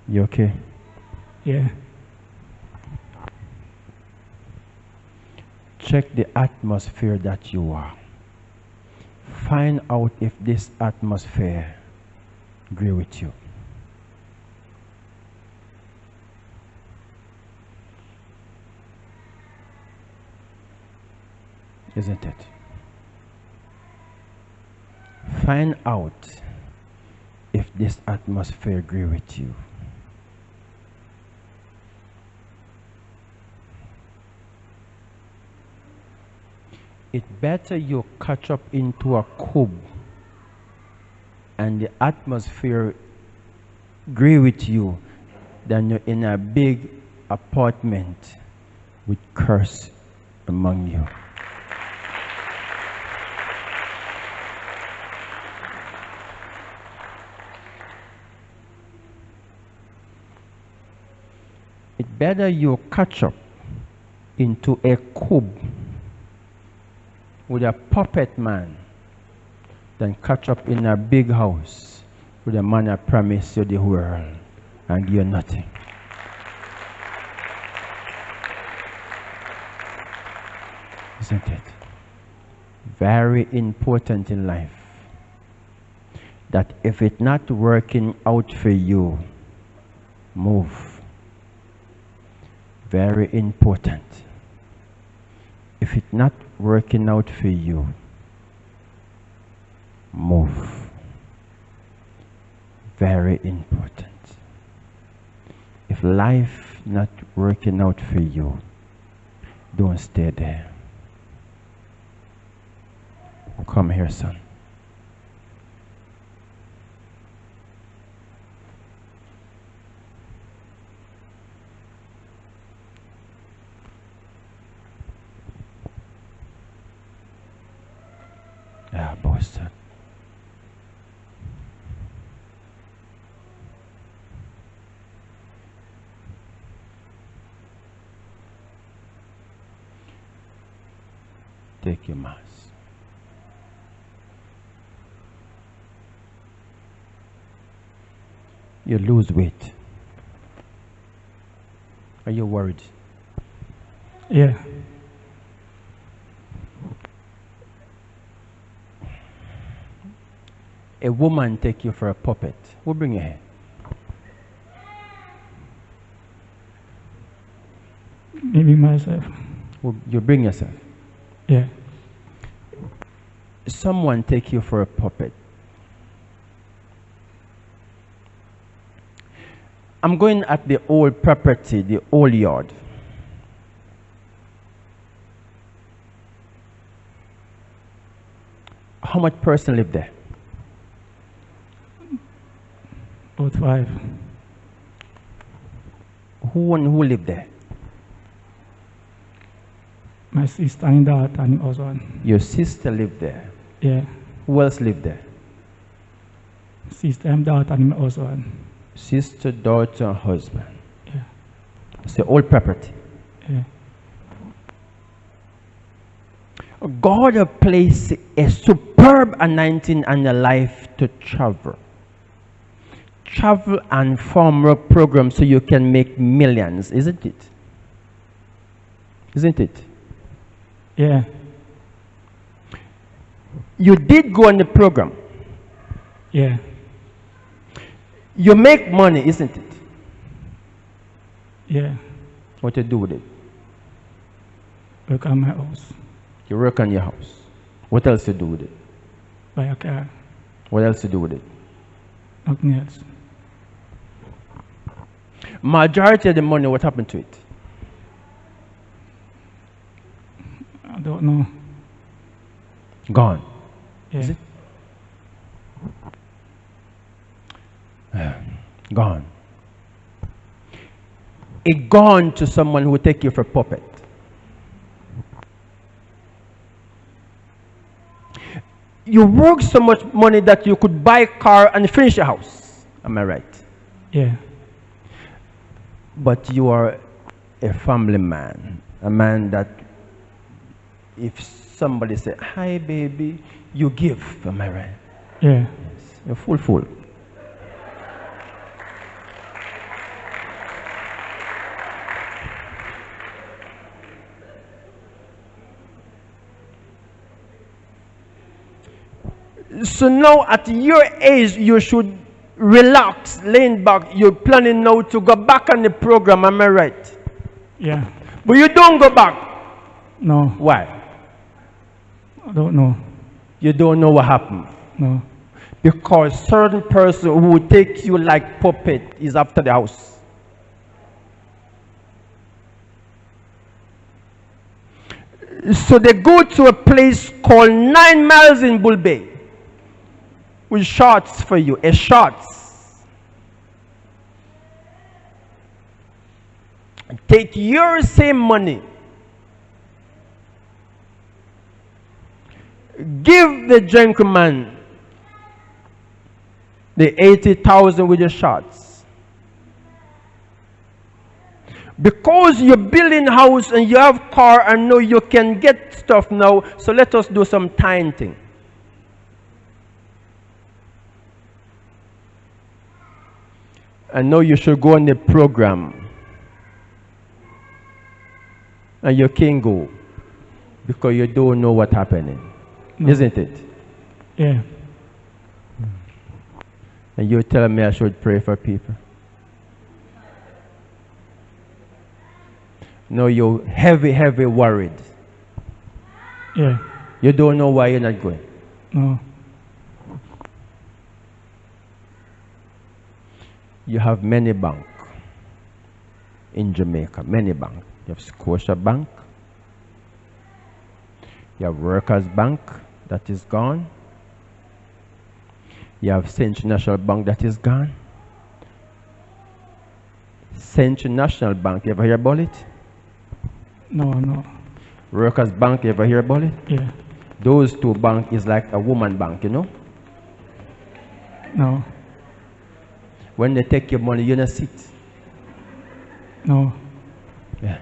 You okay? Yeah. Check the atmosphere that you are. Find out if this atmosphere agree with you. Isn't it? Find out if this atmosphere agree with you. It better you catch up into a cube and the atmosphere agree with you than you're in a big apartment with curse among you. It better you catch up into a cube with a puppet man than catch up in a big house with a man that promised you the world and give you nothing. Isn't it? Very important in life that if it's not working out for you, move. Very important. If it's not working out for you, move. Very important. If life not working out for you, don't stay there. Come here, son. Yeah, boss, son. take your mass. You lose weight. Are you worried? Yeah. A woman take you for a puppet. Who bring you here? Maybe myself. You bring yourself. Yeah. Someone take you for a puppet. I'm going at the old property, the old yard. How much person live there? About 5. Who live there? My sister and daughter and husband. Your sister live there. Yeah. Who else live there? Sister and daughter and husband. Sister, daughter, husband. Yeah. It's the old property. Yeah. God has placed a superb anointing on your life to travel. Travel and farm work program so you can make millions, isn't it? Isn't it? Yeah. You did go on the program. Yeah. You make money, isn't it? Yeah. What you do with it? Work on my house. You work on your house. What else you do with it? Buy a car. What else you do with it? Nothing else. Majority of the money, what happened to it? I don't know. Gone. Yeah. Is it? Gone. It gone to someone who take you for puppet. You work so much money that you could buy a car and finish your house. Am I right? Yeah. But you are a family man. A man that if somebody say, hi baby, you give. Am I right? Yeah. Yes. You're full. So now at your age, you should relax, lean back. You're planning now to go back on the program, am I right? Yeah. But you don't go back. No. Why? I don't know. You don't know what happened. No. Because certain person who will take you like puppet is after the house. So they go to a place called 9 miles in Bull Bay with shots for you, a shots. Take your same money. Give the gentleman the 80,000 with your shots. Because you're building house and you have car and know you can get stuff now, so let us do some time thing. I know you should go on the program. And you can't go because you don't know what's happening. No. Isn't it? Yeah. And you tell me I should pray for people. No, you're heavy worried. Yeah. You don't know why you're not going. No. You have many banks in Jamaica, many banks. You have Scotia Bank. You have Workers Bank that is gone. You have Central National Bank that is gone. Central National Bank, you ever hear about it? No. Workers Bank, you ever hear about it? Yeah. Those two banks is like a woman bank, you know? No. When they take your money, you don't sit. No. Yeah.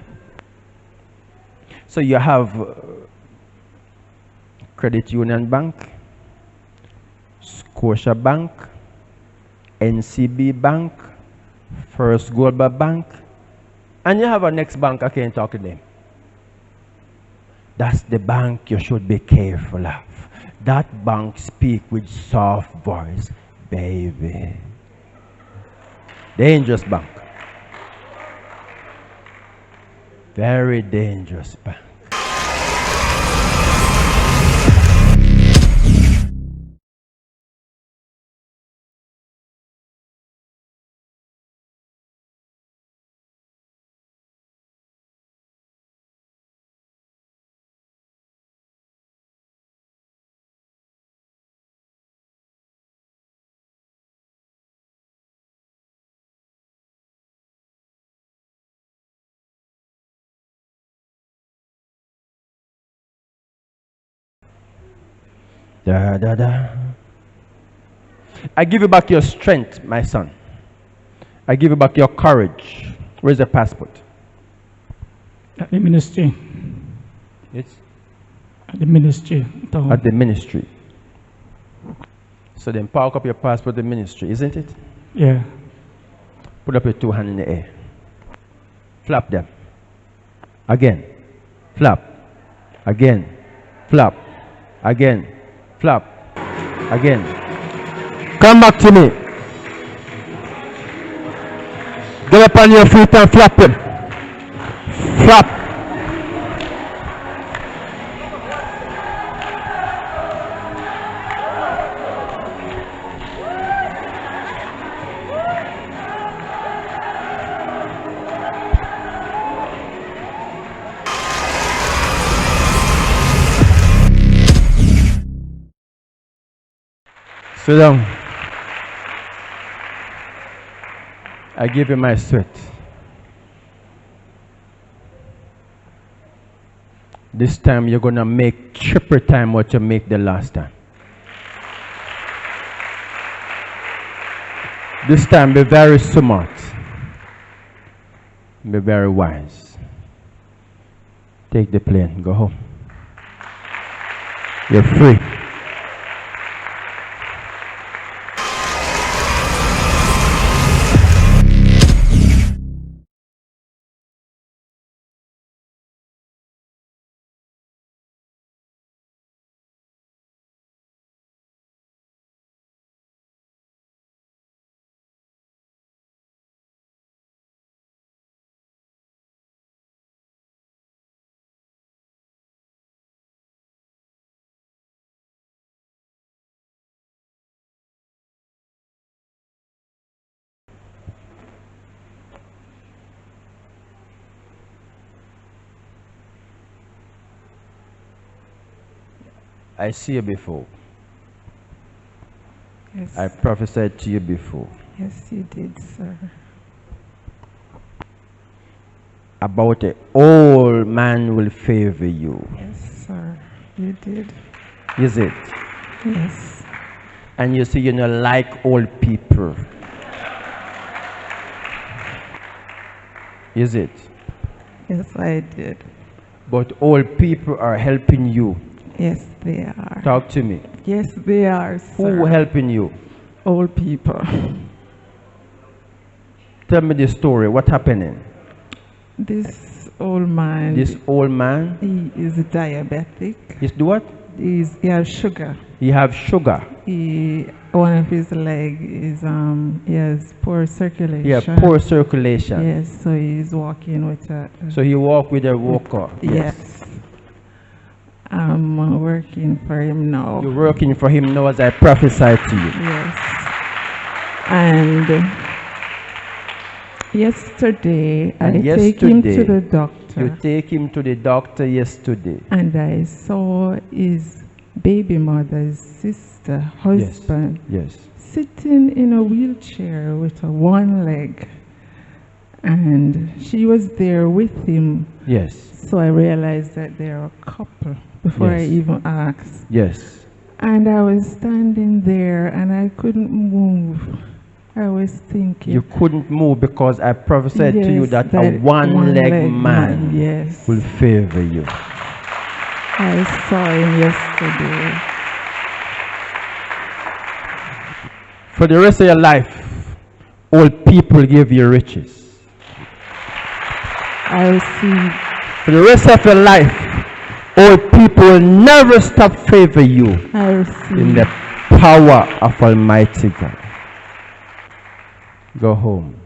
So you have Credit Union Bank, Scotia Bank, NCB Bank, First Global Bank, and you have a next bank, I can't talk to them. That's the bank you should be careful of. That bank speak with soft voice, baby. Dangerous bank. Very dangerous bank. Da, da, da. I give you back your strength, my son. I give you back your courage. Where's the passport? At the ministry. It's At the ministry. at the ministry. So then park up your passport at the ministry, isn't it? Yeah. Put up your two hands in the air. Flap them. Again. Flap. Again. Flap. Again. Flap. Again. Come back to me. Get up on your feet and flap them. Flap. Sit down. I give you my sweat. This time you're gonna make triple time what you make the last time. This time be very smart. Be very wise. Take the plane, go home. You're free. I see you before. Yes. I prophesied to you before Yes, you did, sir. about an old man will favor you. Yes, sir. You did. Is it? Yes. And you see, you know, like old people. Is it? Yes, I did. But old people are helping you. Yes, they are. Talk to me. Yes, they are, sir. Who helping you? Old people. Tell me the story. What happening? This old man, This old man, he is diabetic. is what? He has sugar. He have sugar. One of his leg is he has poor circulation. He have poor circulation. Yes, so he's walking with a. So he walk with a walker. Yes. I'm working for him now. You're working for him now as I prophesy to you. Yes. And yesterday, I take him to the doctor. You take him to the doctor yesterday. And I saw his baby mother's sister, husband, Yes. sitting in a wheelchair with a one leg. And she was there with him. Yes. So I realized that they're a couple before I Yes. even asked. Yes. And I was standing there and I couldn't move. I was thinking. You couldn't move because I prophesied to you Yes, that a one-leg man yes. will favor you. I saw him yesterday. For the rest of your life, old people give you riches. I receive. For the rest of your life, old people will never stop favor you I receive. in the power of Almighty God. Go home.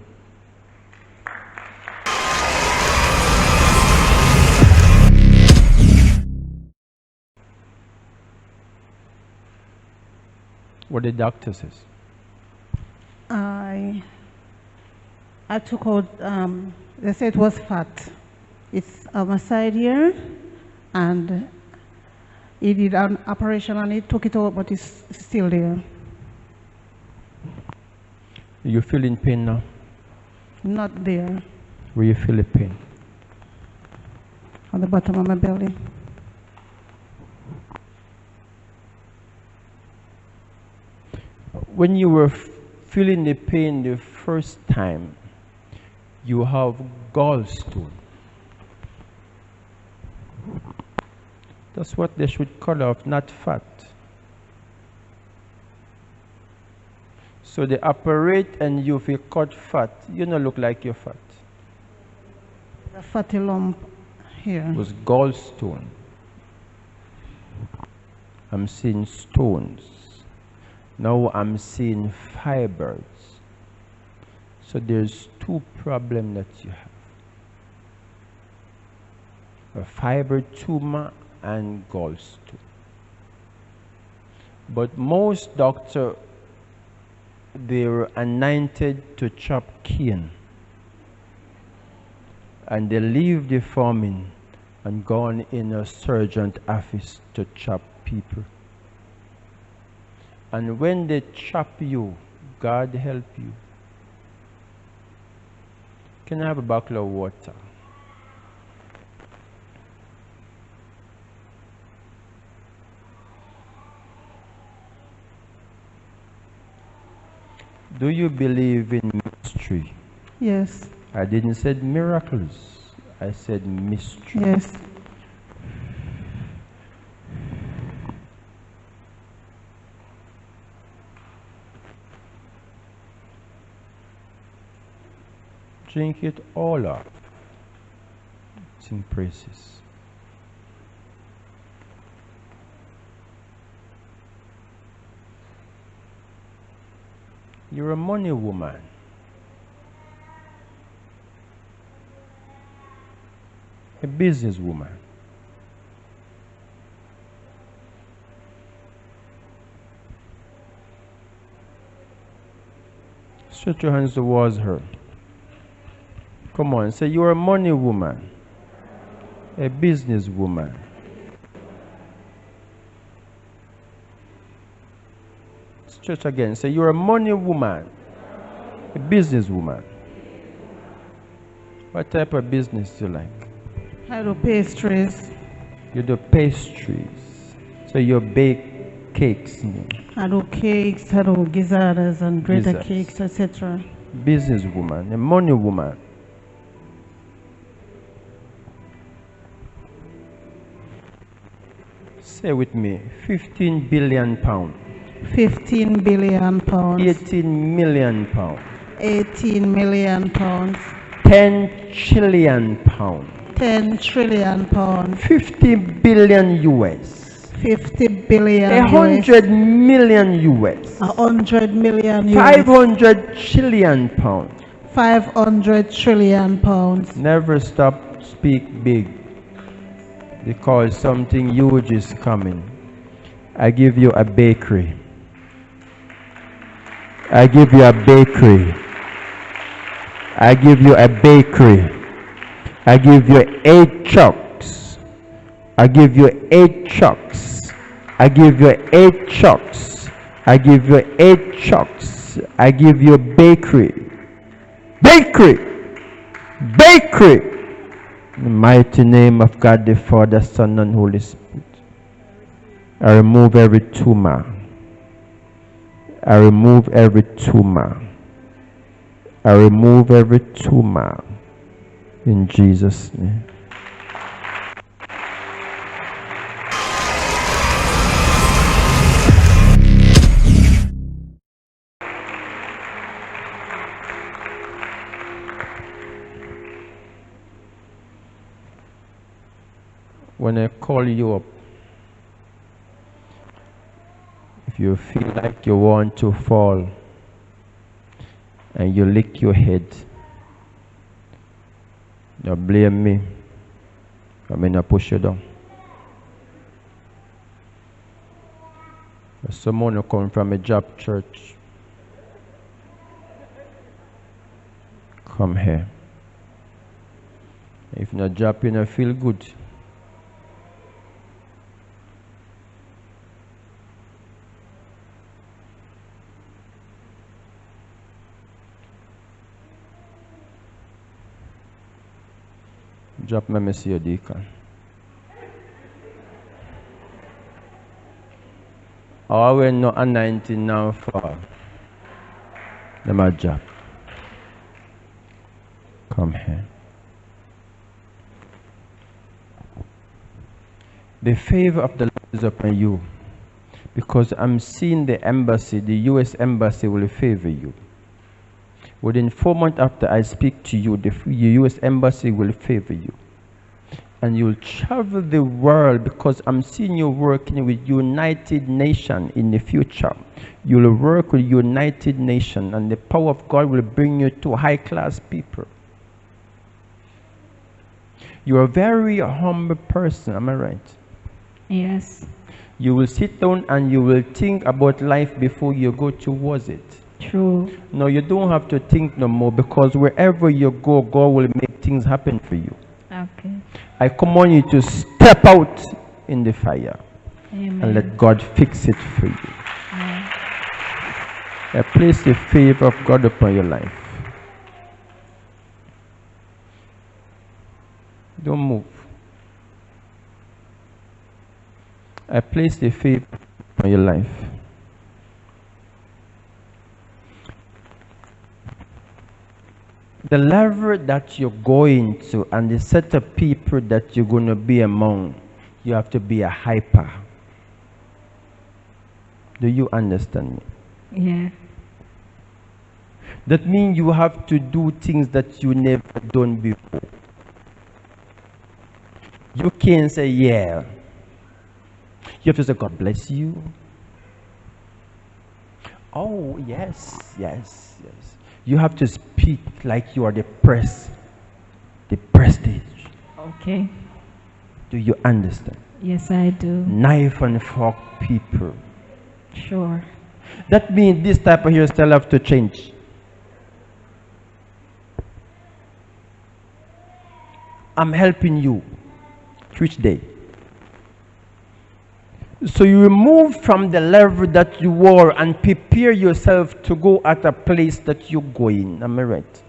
What the doctor says. I took out, they said it was fat. It's on my side here, and he did an operation and he took it out, but it's still there. You feeling pain now? Not there, Where you feel the pain? on the bottom of my belly. When you were feeling the pain the first time, you have gallstone. That's what they should cut off, not fat. So they operate and you feel cut fat. You don't look like you're fat. A fatty lump here. It was gallstone. I'm seeing stones. Now I'm seeing fibers. So there's two problems that you have. A fiber tumor and gallstone. But most doctors, they were anointed to chop cane. And they leave the farming and gone in a surgeon's office to chop people. And when they chop you, God help you. Can I have a bottle of water? Do you believe in mystery? Yes, I didn't say miracles. I said mystery. yes. Drink it all up. Sing praises. You're a money woman. A businesswoman. Stretch your hands towards her. Come on, say you're a money woman, a business woman. Stretch again, say you're a money woman, a business woman. What type of business do you like? I do pastries. You do pastries, so you bake cakes. I do cakes, I do gizzards and greta Gizzards. cakes, etc. Business woman, a money woman. Say with me, 15 billion pounds, 15 billion pounds, 18 million pounds, 18 million pounds, 10 trillion pounds, 10 trillion pounds, 50 billion US, 50 billion 100 million US, 100 million US, 500 trillion pounds. 500 trillion pounds. Never stop, speak big, because something huge is coming. I give you a bakery. I give you a bakery. I give you a bakery. I give you 8 trucks. I give you 8 trucks. I give you 8 trucks. I give you 8 trucks. I give you a bakery. Bakery! Bakery! In the mighty name of God the Father, Son, and Holy Spirit. I remove every tumor. I remove every tumor. I remove every tumor. In Jesus' name. When I call you up, if you feel like you want to fall and you lick your head, don't blame me. I may not push you down. There's someone who come from a job church. Come here. If not job, you not feel good. Drop me see your deacon. I will not anointing now for the job. Come here. The favor of the Lord is upon you, because I'm seeing the embassy, the U.S. embassy will favor you. Within 4 months after I speak to you, the U.S. embassy will favor you. And you'll travel the world, because I'm seeing you working with United Nations in the future. You'll work with United Nations, and the power of God will bring you to high-class people. You're a very humble person, am I right? Yes. You will sit down and you will think about life before you go towards it. True. No, you don't have to think no more, because wherever you go, God will make things happen for you. Okay. I command you to step out in the fire. Amen. And let God fix it for you. Amen. I place the favor of God upon your life. Don't move. I place the favor upon your life. The level that you're going to and the set of people that you're going to be among, you have to be a hyper. Do you understand me? Yeah. That means you have to do things that you never done before. You can't say, yeah. You have to say, God bless you. Oh, yes, yes, yes. You have to speak like you are the prestige. Okay. Do you understand? Yes, I do. Knife and fork people. Sure. That means this type of hairstyle have to change. I'm helping you. Which day? So you remove from the level that you were and prepare yourself to go at a place that you're going. Am I right?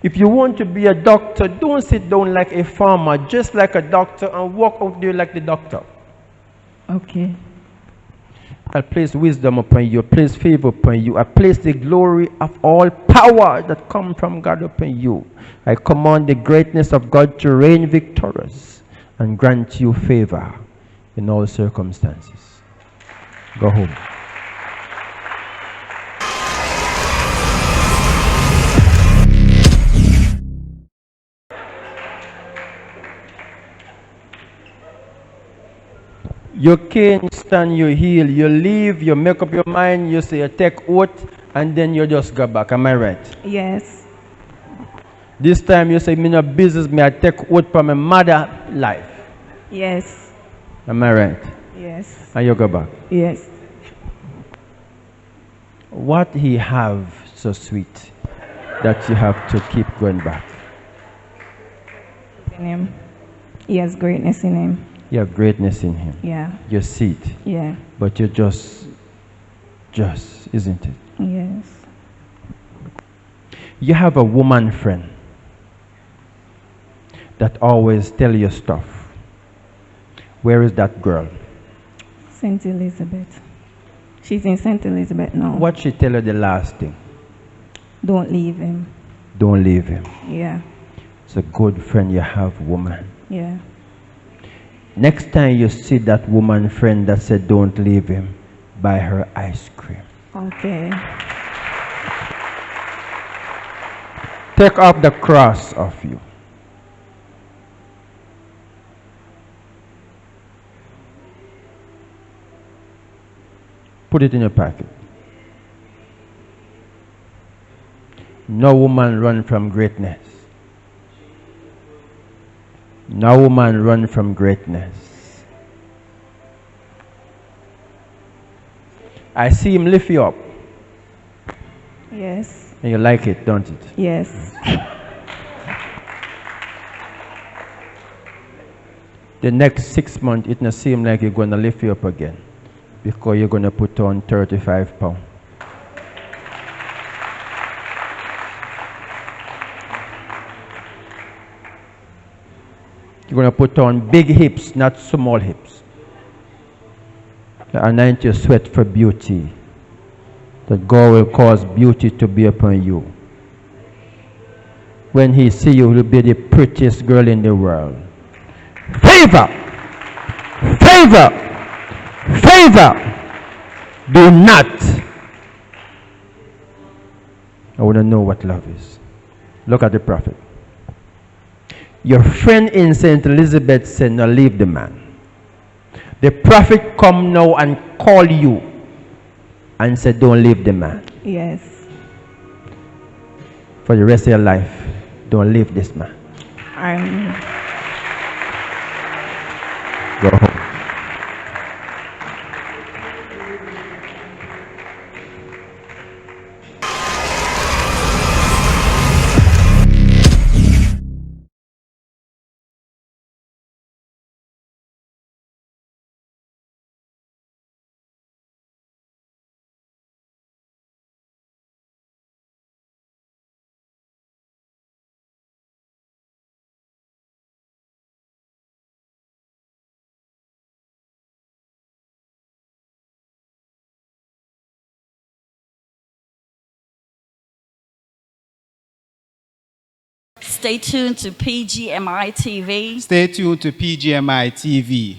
If you want to be a doctor, don't sit down like a farmer, just like a doctor, and walk out there like the doctor. Okay. I place wisdom upon you, I place favor upon you, I place the glory of all power that comes from God upon you. I command the greatness of God to reign victorious and grant you favor in all circumstances. Go home. You can't stand your heel. You leave, you make up your mind, you say you take oath, and then you just go back. Am I right? Yes. This time you say, me no business, me I take oath from my mother life. Yes. Am I right? Yes. And you go back. Yes. What he have so sweet that you have to keep going back? In him. He has greatness in him. You have greatness in him. Yeah. You see it. Yeah. But you're just, isn't it? Yes. You have a woman friend that always tell you stuff. Where is that girl? St. Elizabeth. She's in St. Elizabeth now. What she tell you the last thing? Don't leave him. Don't leave him. Yeah. It's a good friend you have, woman. Yeah. Next time you see that woman friend that said don't leave him, buy her ice cream. Okay. Take off the cross of you. Put it in your pocket. No woman run from greatness. No woman run from greatness. I see him lift you up. Yes. And you like it, don't it? Yes. The next 6 months, it not seem like you're going to lift you up again. Because you're going to put on 35 pounds. You're going to put on big hips, not small hips. Anoint your sweat for beauty. That God will cause beauty to be upon you. When he see you, you'll be the prettiest girl in the world. Favor! Favor! Favor! Do not. I want to know what love is. Look at the prophet. Your friend in St. Elizabeth said, now leave the man. The prophet come now and call you and said, don't leave the man. Yes. For the rest of your life, don't leave this man. Go home. Stay tuned to PGMI TV. Stay tuned to PGMI TV.